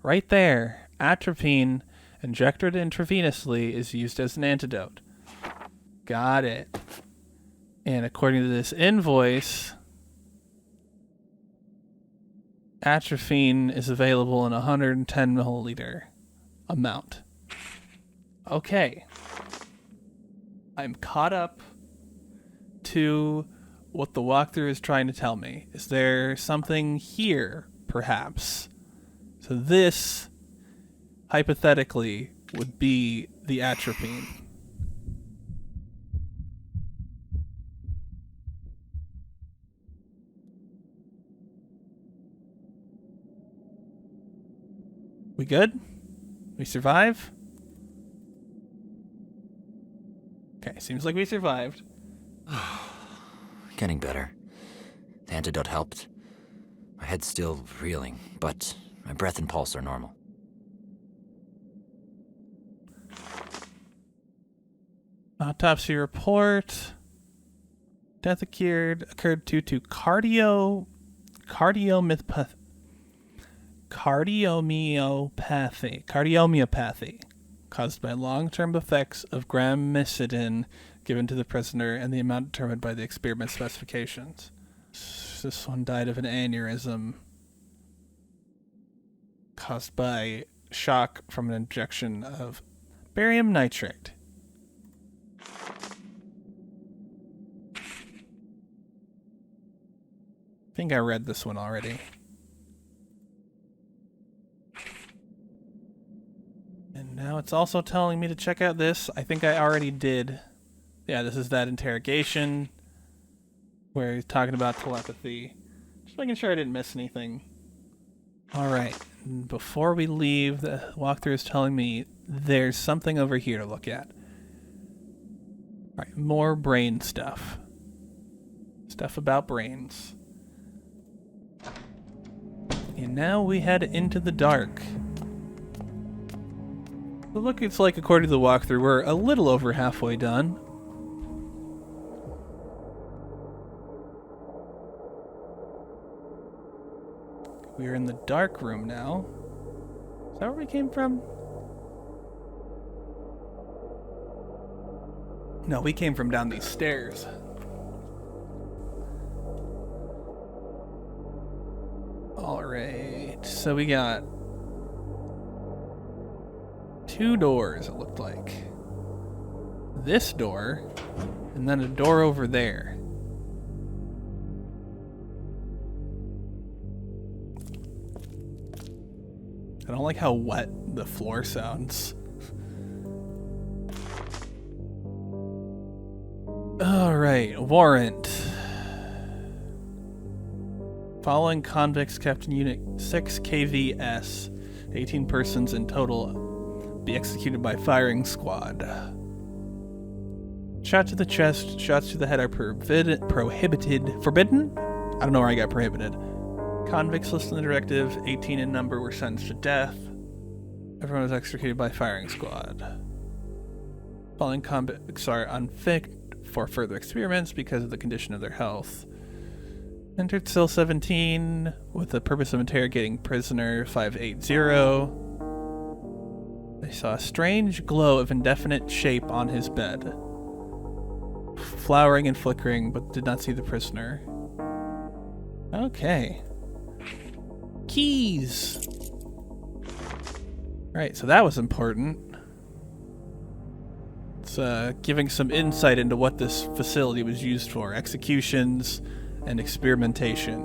Right there. Atropine, injected intravenously, is used as an antidote. Got it. And according to this invoice, atropine is available in 110 milliliter amount. Okay. I'm caught up to what the walkthrough is trying to tell me. Is there something here, perhaps? So this, hypothetically, would be the atropine. We good? We survive? Okay, seems like we survived. Getting better. The antidote helped. My head's still reeling, but my breath and pulse are normal. Autopsy report. Death occurred due to cardiomyopathy caused by long-term effects of gramicidin given to the prisoner and the amount determined by the experiment specifications. This one died of an aneurysm caused by shock from an injection of barium nitrate. I think I read this one already. And now it's also telling me to check out this. I think I already did. Yeah, this is that interrogation where he's talking about telepathy. Just making sure I didn't miss anything. Alright, before we leave, the walkthrough is telling me there's something over here to look at. Alright, more brain stuff. Stuff about brains. And now we head into the dark. So look, it's like according to the walkthrough, we're a little over halfway done. We're in the dark room now. Is that where we came from? No, we came from down these stairs. Alright, so we got 2 doors, it looked like. This door, and then a door over there. I don't like how wet the floor sounds. Alright, warrant. Following convicts kept in Unit 6 KVS. 18 persons in total be executed by firing squad. Shot to the chest, shots to the head are forbidden? I don't know where I got prohibited. Convicts listed in the directive, 18 in number, were sentenced to death. Everyone was executed by firing squad. Following convicts are unfit for further experiments because of the condition of their health. Entered cell 17 with the purpose of interrogating prisoner 580. They saw a strange glow of indefinite shape on his bed, flowering and flickering, but did not see the prisoner. Okay. Keys! Right, so that was important. It's giving some insight into what this facility was used for. Executions and experimentation.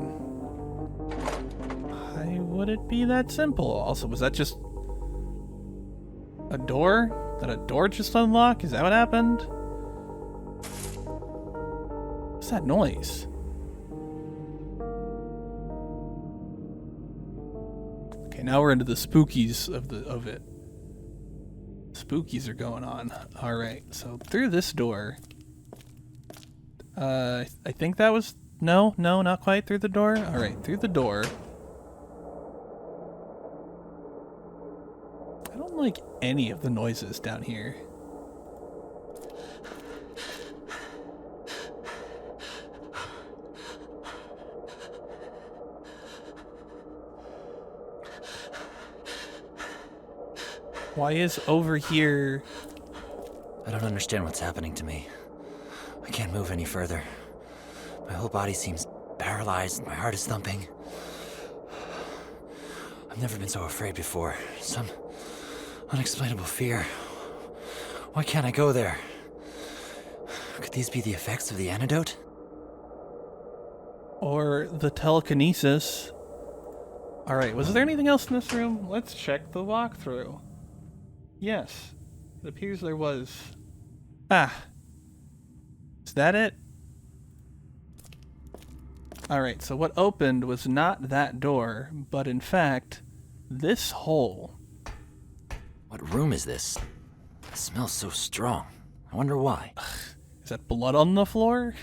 Why would it be that simple? Also, was that just a door? Did a door just unlock? Is that what happened? What's that noise? Okay, now we're into the spookies of it. Spookies are going on. Alright, so through this door. I think that was... No, not quite through the door. Alright, through the door. I don't like any of the noises down here. Why is over here... I don't understand what's happening to me. I can't move any further. My whole body seems paralyzed. My heart is thumping. I've never been so afraid before. Some unexplainable fear. Why can't I go there? Could these be the effects of the antidote? Or the telekinesis. Alright, was there anything else in this room? Let's check the walkthrough. Yes, it appears there was. Ah. Is that it? Alright, so what opened was not that door, but in fact, this hole. What room is this? It smells so strong. I wonder why. Is that blood on the floor?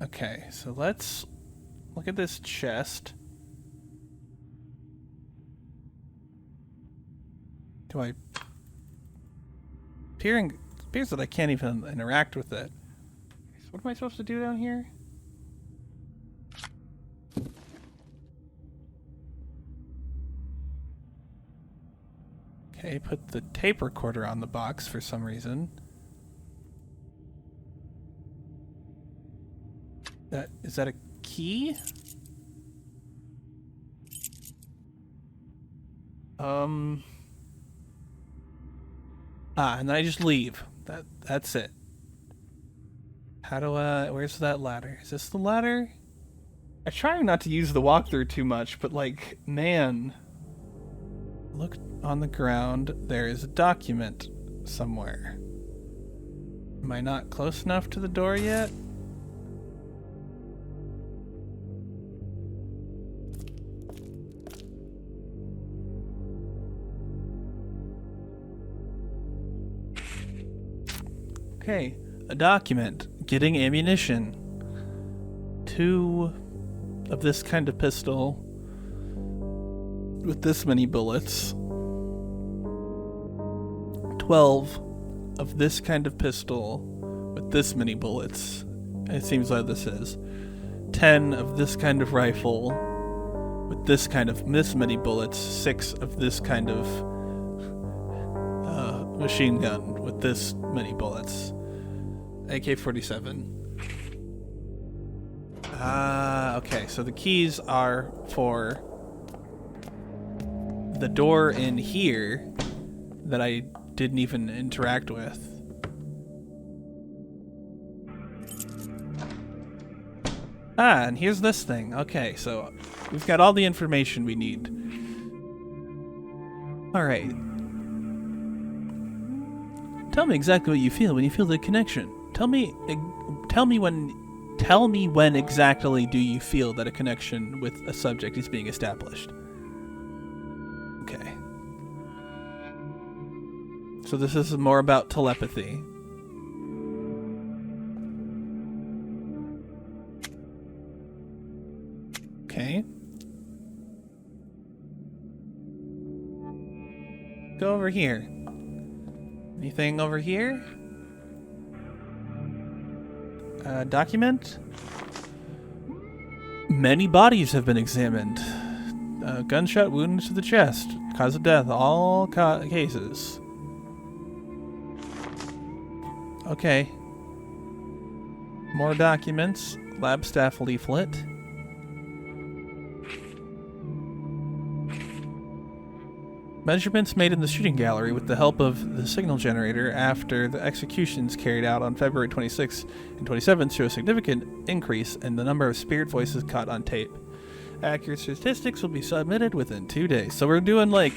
Okay, so let's look at this chest. Do I... appears that I can't even interact with it. So what am I supposed to do down here? Okay, put the tape recorder on the box for some reason. Is that a key? And then I just leave. That's it. How do where's that ladder? Is this the ladder? I try not to use the walkthrough too much, but like, man. Look on the ground. There is a document somewhere. Am I not close enough to the door yet? Okay, a document. Getting ammunition. 2 of this kind of pistol with this many bullets. 12 of this kind of pistol with this many bullets. It seems like this is. 10 of this kind of rifle with this many bullets. 6 of this kind of machine gun with this many bullets. AK-47. Okay, so the keys are for the door in here that I didn't even interact with. And here's this thing. Okay, so we've got all the information we need. Alright. Tell me exactly what you feel when you feel the connection. Tell me when exactly do you feel that a connection with a subject is being established. Okay. So this is more about telepathy. Okay. Go over here. Anything over here? Document? Many bodies have been examined. Gunshot wounds to the chest. Cause of death, all cases. Okay. More documents. Lab staff leaflet. Measurements made in the shooting gallery with the help of the signal generator after the executions carried out on February 26th and 27th show a significant increase in the number of spirit voices caught on tape. Accurate statistics will be submitted within 2 days. So we're doing like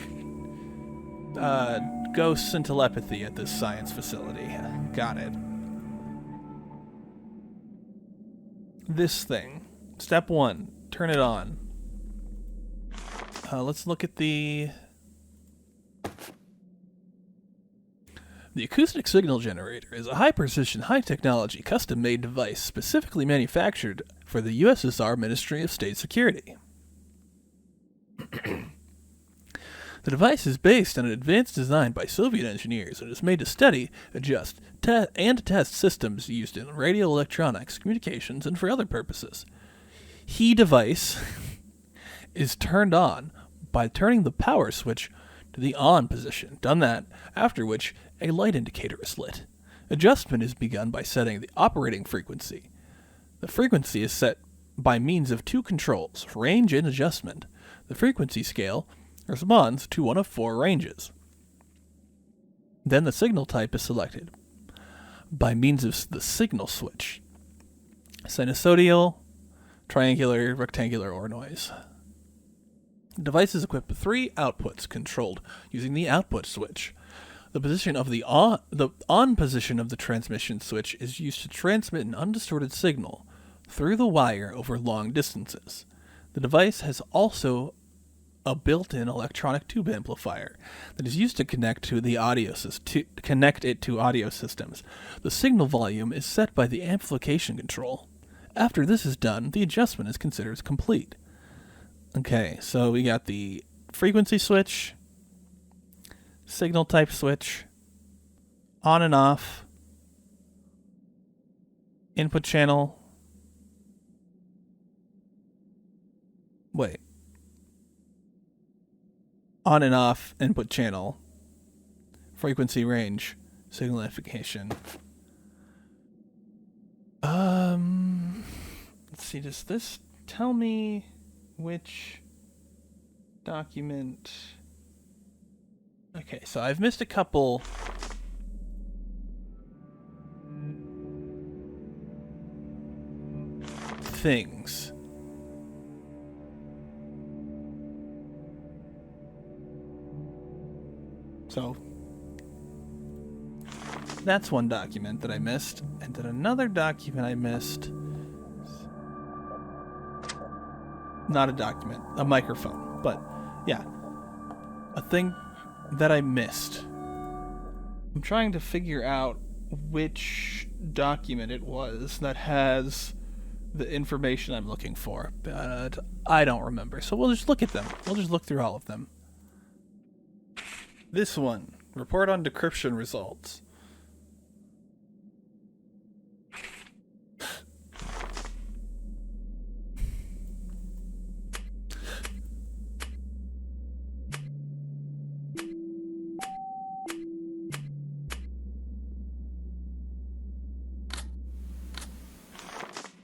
ghosts and telepathy at this science facility. Got it. This thing. Step 1. Turn it on. Let's look at the acoustic signal generator is a high-precision, high-technology, custom-made device specifically manufactured for the USSR Ministry of State Security. The device is based on an advanced design by Soviet engineers and is made to study, adjust, and test systems used in radio electronics, communications, and for other purposes. The device is turned on by turning the power switch to the on position. Done that, after which a light indicator is lit. Adjustment is begun by setting the operating frequency. The frequency is set by means of 2 controls, range and adjustment. The frequency scale responds to one of 4 ranges. Then the signal type is selected by means of the signal switch. Sinusoidal, triangular, rectangular, or noise. The device is equipped with 3 outputs controlled using the output switch. The position of the on position of the transmission switch is used to transmit an undistorted signal through the wire over long distances. The device has also a built-in electronic tube amplifier that is used to connect to the audio to audio systems. The signal volume is set by the amplification control. After this is done, the adjustment is considered complete. Okay, so we got the frequency switch, signal type switch, on and off, input channel. Wait. On and off input channel. frequency range signification. Let's see, does this tell me which document? Okay, so I've missed a couple things. So that's one document that I missed, and then another document I missed. Not a document, a microphone, but yeah, a thing that I missed. I'm trying to figure out which document it was that has the information I'm looking for, but I don't remember. So we'll just look at them. We'll just look through all of them. This one, report on decryption results.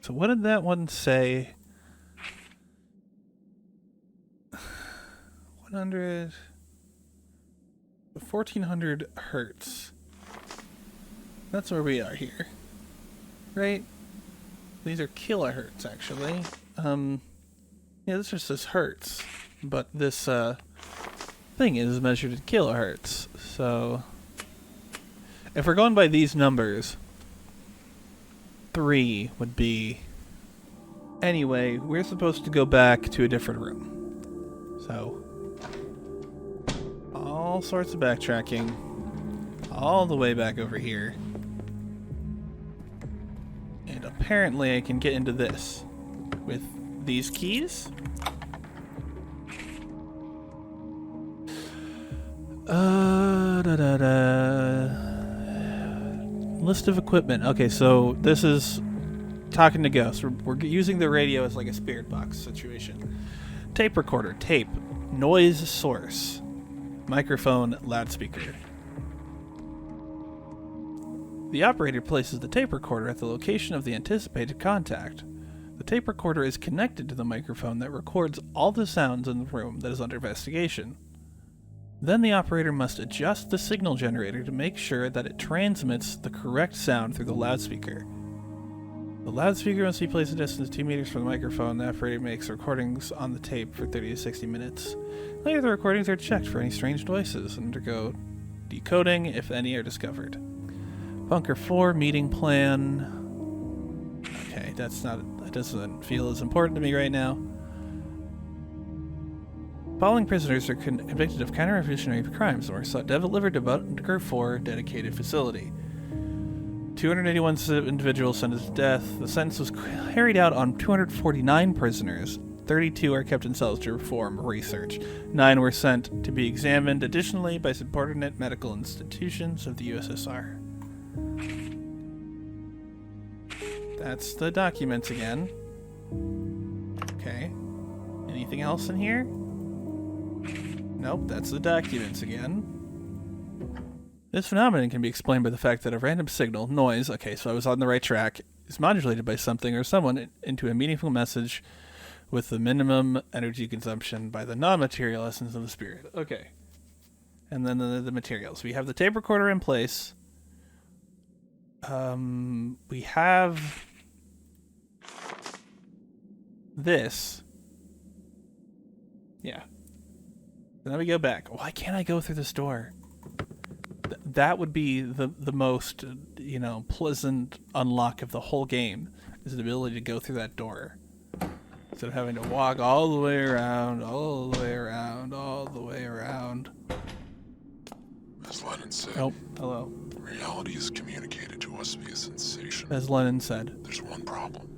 So what did that one say? 1400 hertz. That's where we are here. Right? These are kilohertz, actually. Yeah, this just says hertz. But this thing is measured in kilohertz. So if we're going by these numbers, 3 would be... Anyway, we're supposed to go back to a different room. So, all sorts of backtracking. All the way back over here. And apparently I can get into this with these keys. List of equipment. Okay, so this is talking to ghosts. We're using the radio as like a spirit box situation. Tape recorder, tape, noise source, microphone, loudspeaker. The operator places the tape recorder at the location of the anticipated contact. The tape recorder is connected to the microphone that records all the sounds in the room that is under investigation. Then the operator must adjust the signal generator to make sure that it transmits the correct sound through the loudspeaker. The loudspeaker must be placed a distance 2 meters from the microphone. The operator makes recordings on the tape for 30 to 60 minutes. Later, the recordings are checked for any strange voices and undergo decoding if any are discovered. Bunker 4, meeting plan. Okay, that doesn't feel as important to me right now. Following prisoners are convicted of counter-revolutionary crimes and were delivered to Bunker 4 dedicated facility. 281 individuals sentenced to death. The sentence was carried out on 249 prisoners. 32 are kept in cells to perform research. 9 were sent to be examined additionally by subordinate medical institutions of the USSR. That's the documents again. Okay. Anything else in here? Nope, that's the documents again. This phenomenon can be explained by the fact that a random signal, noise, okay, so I was on the right track, is modulated by something or someone into a meaningful message with the minimum energy consumption by the non-material essence of the spirit. Okay. And then the materials. We have the tape recorder in place. We have this. Yeah. Then we go back. Why can't I go through this door? That would be the most, pleasant unlock of the whole game, is the ability to go through that door. Instead of having to walk all the way around, all the way around, all the way around. As Lennon said, oh, hello. Reality is communicated to us via sensation. As Lennon said. There's one problem.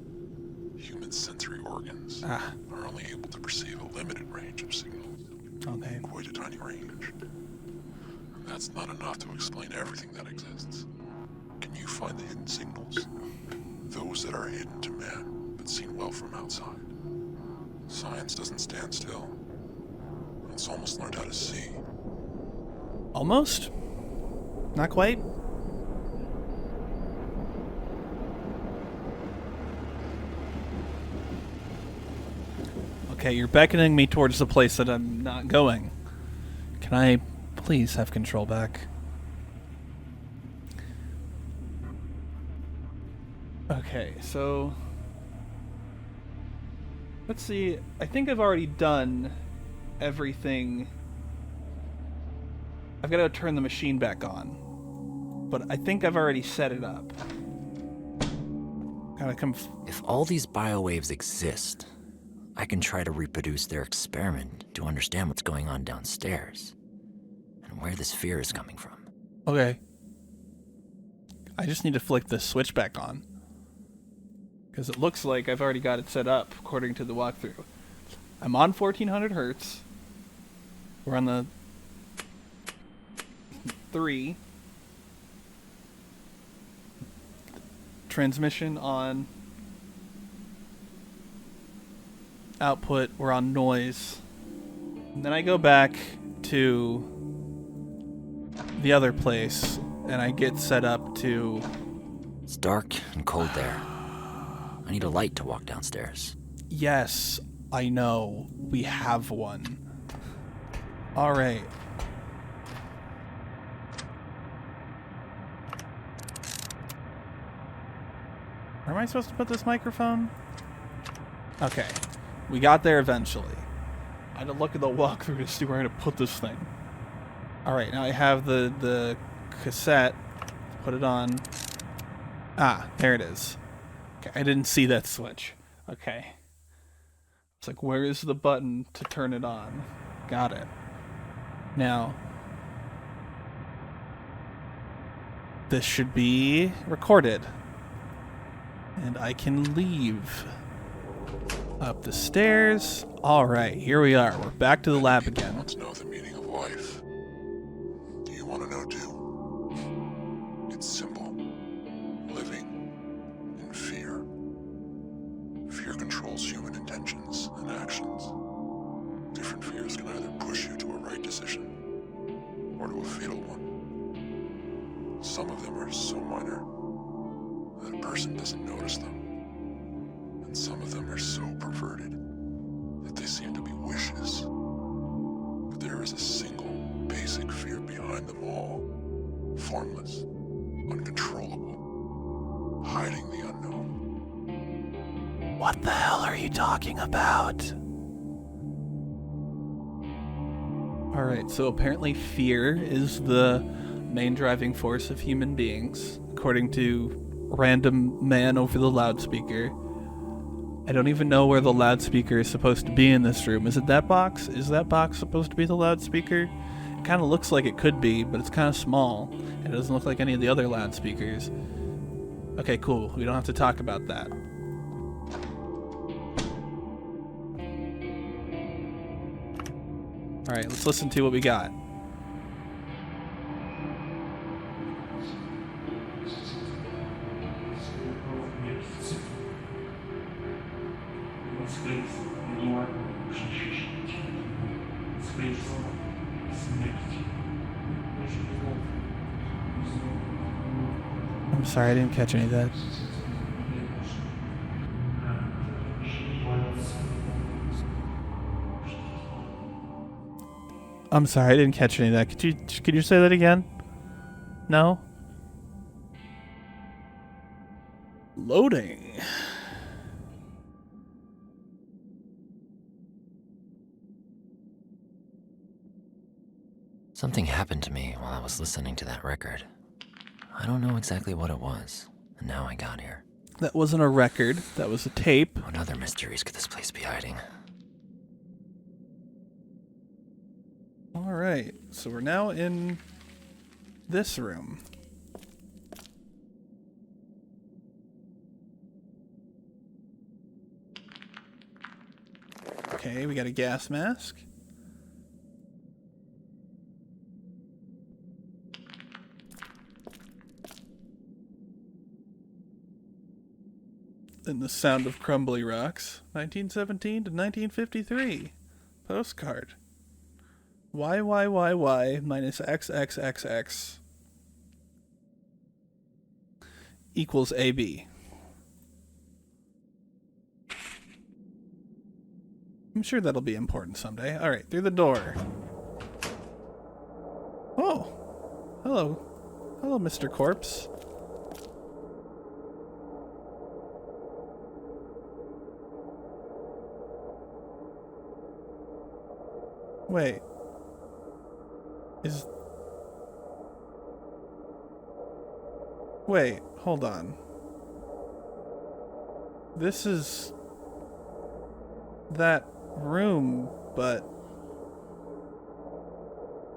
Human sensory organs are only able to perceive a limited range of signals. Okay. Quite a tiny range. And that's not enough to explain everything that exists. Can you find the hidden signals? Those that are hidden to man, but seen well from outside. Science doesn't stand still. It's almost learned how to see. Almost? Not quite? Okay, you're beckoning me towards the place that I'm not going. Can I please have control back? Okay, so... let's see. I think I've already done everything. I've got to turn the machine back on. But I think I've already set it up. Gotta come... If all these biowaves exist, I can try to reproduce their experiment to understand what's going on downstairs. And where this fear is coming from. Okay. I just need to flick this switch back on. Because it looks like I've already got it set up, according to the walkthrough. I'm on 1400 hertz. We're on the 3. Transmission on. Output, we're on noise. And then I go back to the other place, and I get set up to... It's dark and cold there. I need a light to walk downstairs. Yes, I know. We have one. Alright. Where am I supposed to put this microphone? Okay. We got there eventually. I had to look at the walkthrough to see where I'm going to put this thing. Alright, now I have the cassette. Put it on. Ah, there it is. Okay, I didn't see that switch. Okay. It's like, where is the button to turn it on? Got it. Now, this should be recorded. And I can leave. Up the stairs. Alright, here we are. We're back to the lab again. Want to know the meaning of life? Do you want to know too? It's simple. Living in fear. Fear controls human intentions and actions. Different fears can either push you to a right decision or to a fatal one. Some of them are so minor that a person doesn't notice them. And some of them are so perverted that they seem to be wishes. But there is a single basic fear behind them all. Formless, uncontrollable, hiding the unknown. What the hell are you talking about? Alright, so apparently fear is the main driving force of human beings, according to random man over the loudspeaker. I don't even know where the loudspeaker is supposed to be in this room. Is it that box? Is that box supposed to be the loudspeaker? It kind of looks like it could be, but it's kind of small. And it doesn't look like any of the other loudspeakers. Okay, cool. We don't have to talk about that. Alright, let's listen to what we got. I'm sorry, I didn't catch any of that. I'm sorry, I didn't catch any of that. Could you say that again? No? Loading. Something happened to me while I was listening to that record. I don't know exactly what it was, and now I got here. That wasn't a record, that was a tape. What other mysteries could this place be hiding? Alright, so we're now in this room. Okay, we got a gas mask. And the sound of crumbly rocks. 1917 to 1953. Postcard. YYYY minus XXXX. equals AB. I'm sure that'll be important someday. Alright, through the door. Oh! Hello. Hello, Mr. Corpse. Wait. Wait, hold on. This is that room, but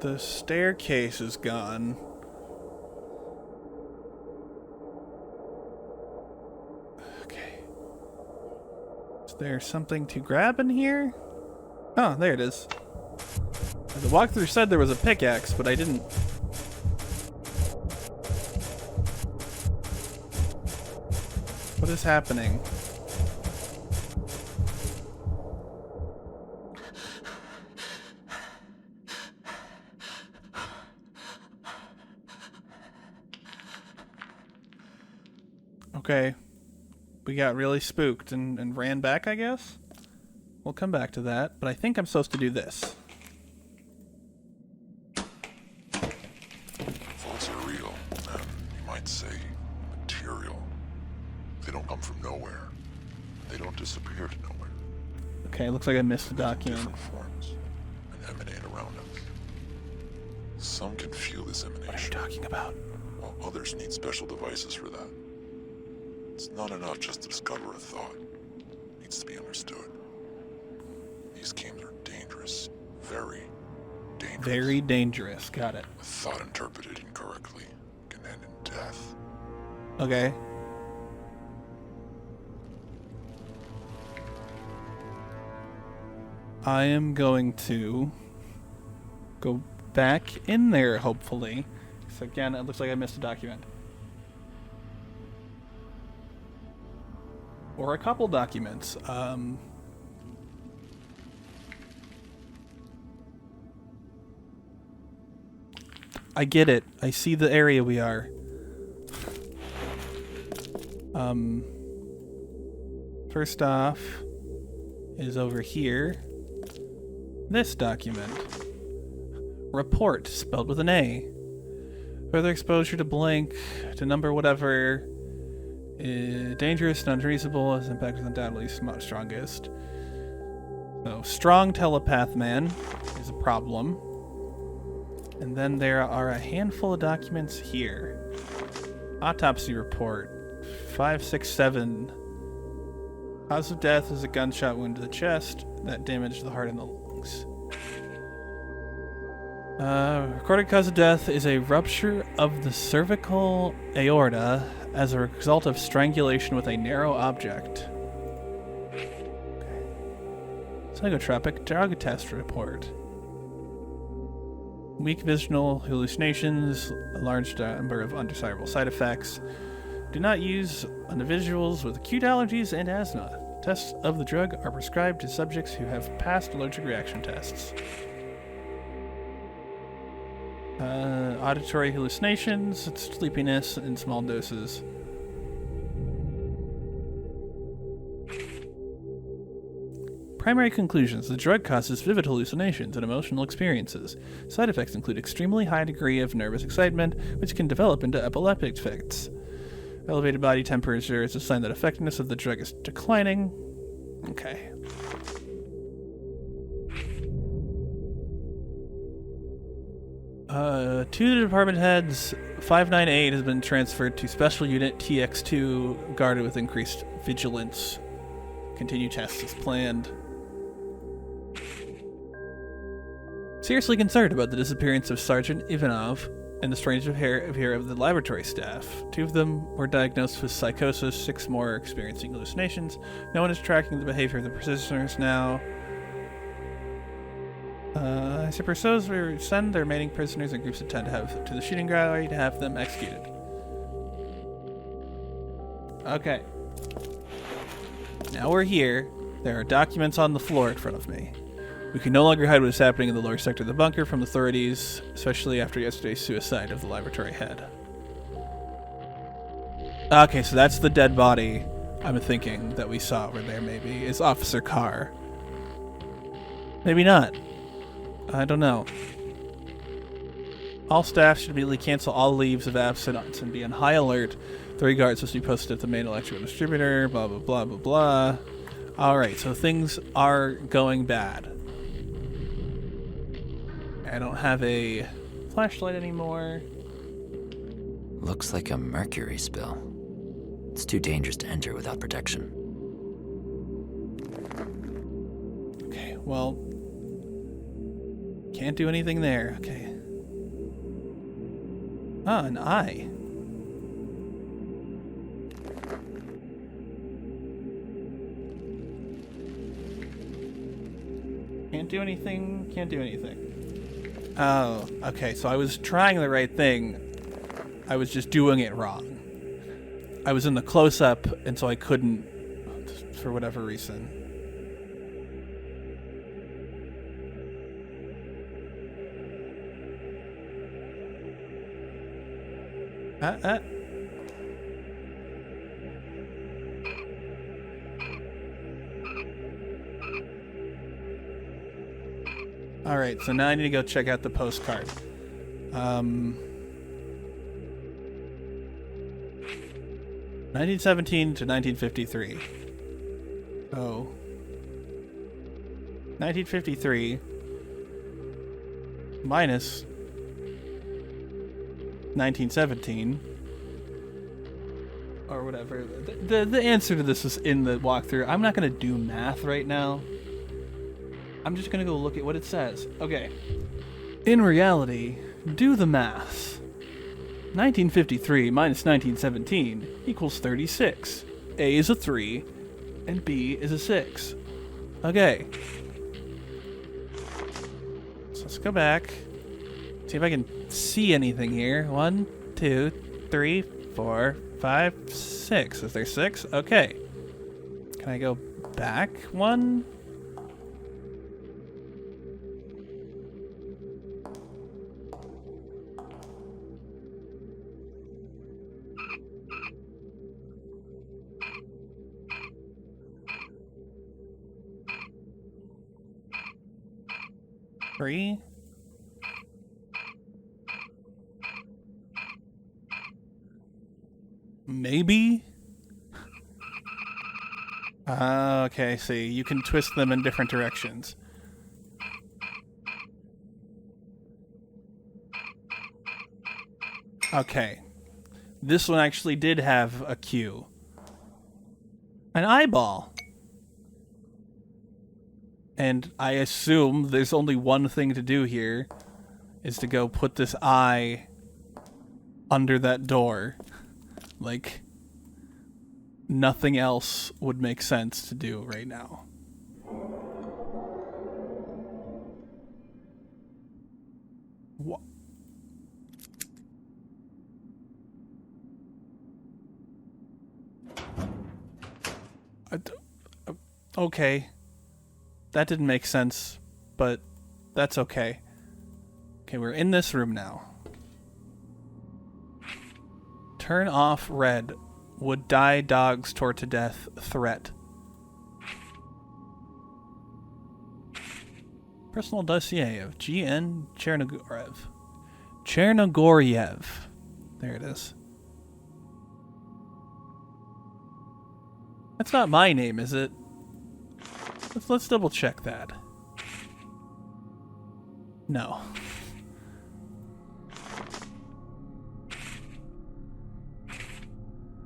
the staircase is gone. Okay. Is there something to grab in here? Oh, there it is. The walkthrough said there was a pickaxe, but I didn't. What is happening? Okay. We got really spooked and ran back, I guess? We'll come back to that, but I think I'm supposed to do this. Thoughts are real, and you might say material. They don't come from nowhere. They don't disappear to nowhere. Okay, looks like I missed a document. Different forms and emanate around us. Some can feel this emanation. What are you talking about? While others need special devices for that. It's not enough just to discover a thought. It needs to be understood. These games are dangerous. Very dangerous. Very dangerous. Got it. A thought interpreted incorrectly can end in death. Okay. I am going to go back in there, hopefully. So again, it looks like I missed a document. Or a couple documents. I get it. I see the area we are. First off is over here. This document. Report, spelled with an A. Further exposure to blank, to number whatever. Dangerous and unreasonable, as impact is undoubtedly strongest. So, strong telepath man is a problem. And then there are a handful of documents here. Autopsy report, 567. Cause of death is a gunshot wound to the chest that damaged the heart and the lungs. Recorded cause of death is a rupture of the cervical aorta as a result of strangulation with a narrow object. Okay. Psychotropic drug test report. Weak visual hallucinations, a large number of undesirable side effects. Do not use individuals with acute allergies and asthma. Tests of the drug are prescribed to subjects who have passed allergic reaction tests. Auditory hallucinations, sleepiness in small doses. Primary conclusions. The drug causes vivid hallucinations and emotional experiences. Side effects include extremely high degree of nervous excitement, which can develop into epileptic fits. Elevated body temperature is a sign that effectiveness of the drug is declining. Okay. To the department heads, 598 has been transferred to Special Unit TX2, guarded with increased vigilance. Continue tests as planned. Seriously concerned about the disappearance of Sergeant Ivanov and the strange behavior of the laboratory staff. 2 of them were diagnosed with psychosis, 6 more are experiencing hallucinations. No one is tracking the behavior of the prisoners now. I suppose we send the remaining prisoners in groups of 10 to the shooting gallery to have them executed. Okay. Now we're here. There are documents on the floor in front of me. We can no longer hide what is happening in the lower sector of the bunker from authorities, especially after yesterday's suicide of the laboratory head. Okay, so that's the dead body I'm thinking that we saw over there, maybe, is Officer Carr. Maybe not. I don't know. All staff should immediately cancel all leaves of absence and be on high alert. 3 guards must be posted at the main electrical distributor, blah, blah, blah, blah, blah. Alright, so things are going bad. I don't have a flashlight anymore. Looks like a mercury spill. It's too dangerous to enter without protection. Okay, well... Can't do anything there. Okay. Ah, an eye. Can't do anything. Can't do anything. Oh, okay. So I was trying the right thing. I was just doing it wrong. I was in the close-up, and so I couldn't, for whatever reason. Alright, so now I need to go check out the postcard. 1917 to 1953. Oh. 1953 minus 1917 or whatever. The answer to this is in the walkthrough. I'm not going to do math right now. I'm just going to go look at what it says. Okay. In reality, do the math. 1953 minus 1917 equals 36. A is a 3, and B is a 6. Okay. So let's go back. See if I can see anything here. 1, 2, 3, 4, 5, 6. Is there 6? Okay. Can I go back 1? Three. Maybe? Okay, see, you can twist them in different directions. Okay. This one actually did have a cue. An eyeball. And I assume there's only one thing to do here, is to go put this eye under that door. Like, nothing else would make sense to do right now. What? Okay. That didn't make sense, but that's okay. Okay, we're in this room now. Turn off red. Would die dogs tore to death. Threat. Personal dossier of G.N. Chernogoriev. Chernogoriev. There it is. That's not my name, is it? Let's double check that. No.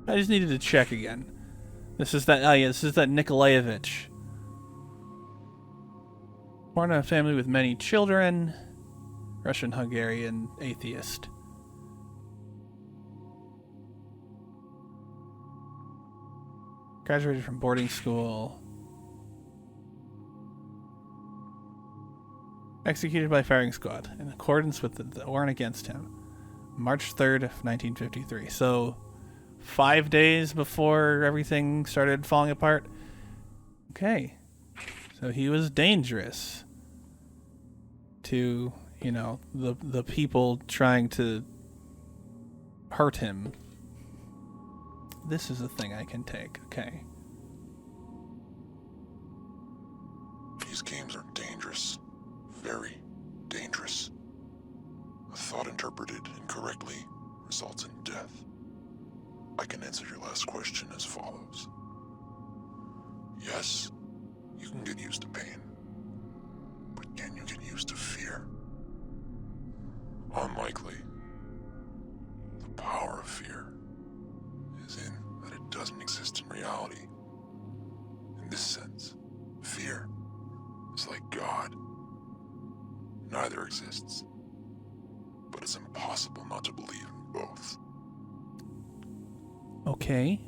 I just needed to check again. This is that. Oh yeah, this is that Nikolaevich. Born in a family with many children. Russian-Hungarian atheist. Graduated from boarding school. Executed by firing squad in accordance with the warrant against him. March 3rd, 1953. So, 5 days before everything started falling apart. Okay. So he was dangerous to, you know, the people trying to hurt him. this is a thing I can take. Okay. These games are dangerous. Very dangerous. A thought interpreted incorrectly results in death. I can answer your last question as follows. Yes, you can get used to pain. But can you get used to fear? Unlikely. The power of fear is in that it doesn't exist in reality. In this sense, fear is like God. Neither exists. But it's impossible not to believe in both. Okay.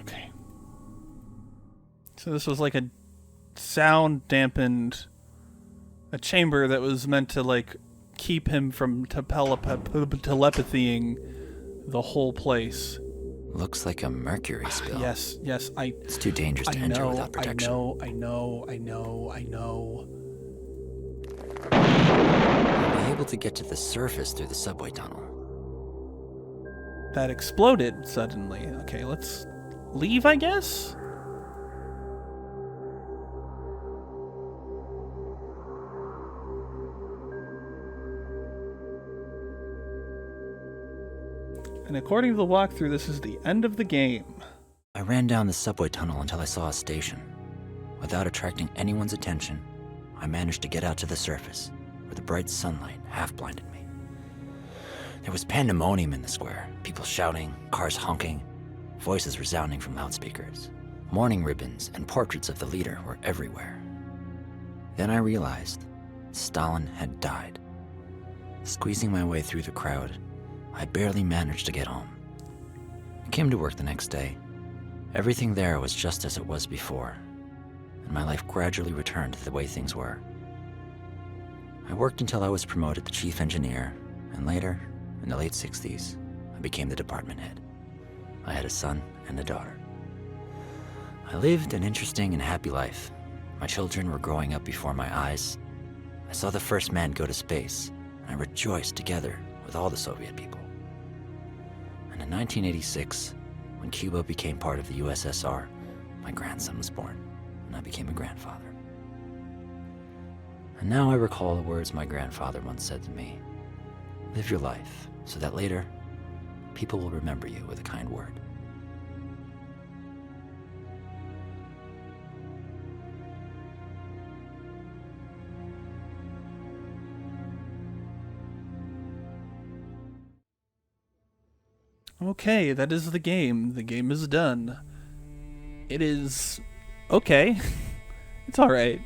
Okay. So this was like a sound dampened, a chamber that was meant to like keep him from telepathying the whole place. Looks like a mercury spill. Yes, It's too dangerous to enter without protection. I know. I'll be able to get to the surface through the subway tunnel. That exploded suddenly. Okay, let's leave, I guess? And according to the walkthrough, this is the end of the game. I ran down the subway tunnel until I saw a station. Without attracting anyone's attention, I managed to get out to the surface, where the bright sunlight half blinded me. There was pandemonium in the square, people shouting, cars honking, voices resounding from loudspeakers. Mourning ribbons and portraits of the leader were everywhere. Then I realized Stalin had died. Squeezing my way through the crowd, I barely managed to get home. I came to work the next day. Everything there was just as it was before, and my life gradually returned to the way things were. I worked until I was promoted to chief engineer, and later, in the late 60s, I became the department head. I had a son and a daughter. I lived an interesting and happy life. My children were growing up before my eyes. I saw the first man go to space, and I rejoiced together with all the Soviet people. And in 1986, when Cuba became part of the USSR, my grandson was born, and I became a grandfather. And now I recall the words my grandfather once said to me: live your life so that later, people will remember you with a kind word. Okay, that is the game. The game is done. It is okay. It's alright.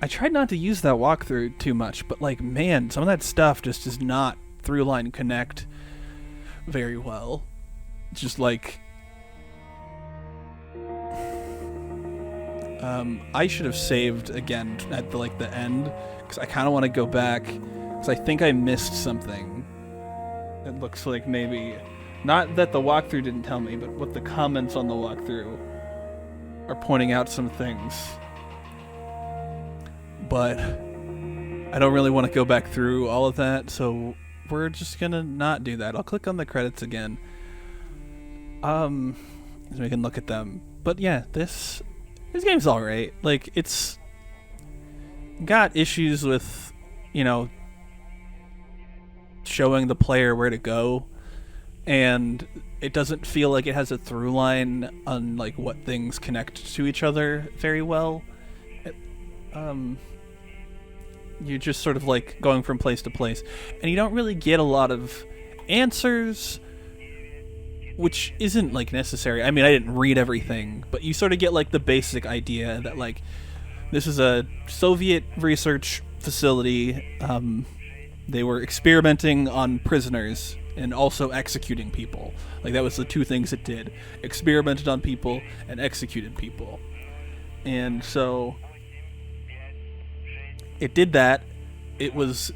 I tried not to use that walkthrough too much, but like, man, some of that stuff just does not through-line connect very well. It's just like... I should have saved again at the end, because I kind of want to go back, because I think I missed something. It looks like maybe... Not that the walkthrough didn't tell me, but what the comments on the walkthrough are pointing out some things. But I don't really want to go back through all of that, so we're just gonna not do that. I'll click on the credits again. So we can look at them. But yeah, this game's alright. Like, it's got issues with, you know, showing the player where to go. And it doesn't feel like it has a through line on like what things connect to each other very well. You're just sort of like going from place to place, and you don't really get a lot of answers, which isn't like necessary. I mean, I didn't read everything, but you sort of get like the basic idea that like this is a Soviet research facility. They were experimenting on prisoners and also executing people. Like, that was the two things it did. Experimented on people and executed people. And so it did that. It was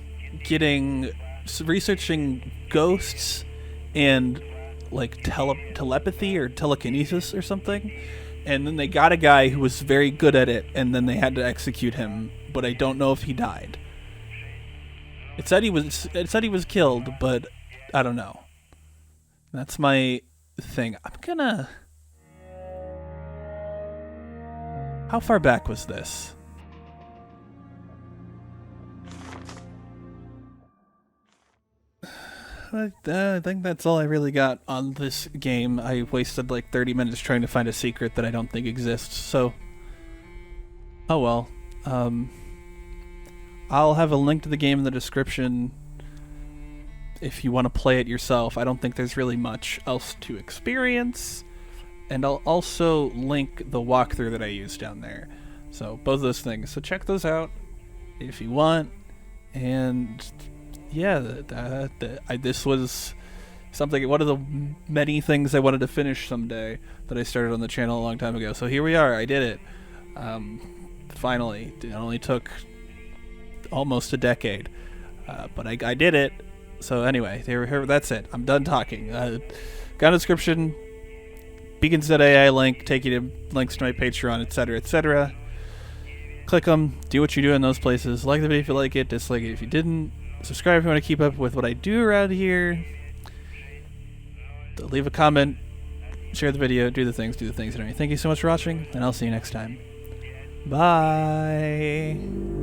researching ghosts and like telepathy or telekinesis or something. And then they got a guy who was very good at it, and then they had to execute him, but I don't know if he died. It said he was killed, but I don't know. That's my thing. I'm gonna... How far back was this? I think that's all I really got on this game. I wasted like 30 minutes trying to find a secret that I don't think exists, so... Oh well. I'll have a link to the game in the description if you want to play it yourself. I don't think there's really much else to experience. And I'll also link the walkthrough that I used down there. So both those things. So check those out if you want. And yeah, this was something, one of the many things I wanted to finish someday that I started on the channel a long time ago. So here we are. I did it. Finally. It only took almost a decade. But I did it. So anyway, that's it. I'm done talking. Got a description. Beacons.ai link, take you to links to my Patreon, etc., etc. Click them, do what you do in those places. Like the video if you like it, dislike it if you didn't. Subscribe if you want to keep up with what I do around here. Leave a comment, share the video, do the things. Anyway, thank you so much for watching, and I'll see you next time. Bye!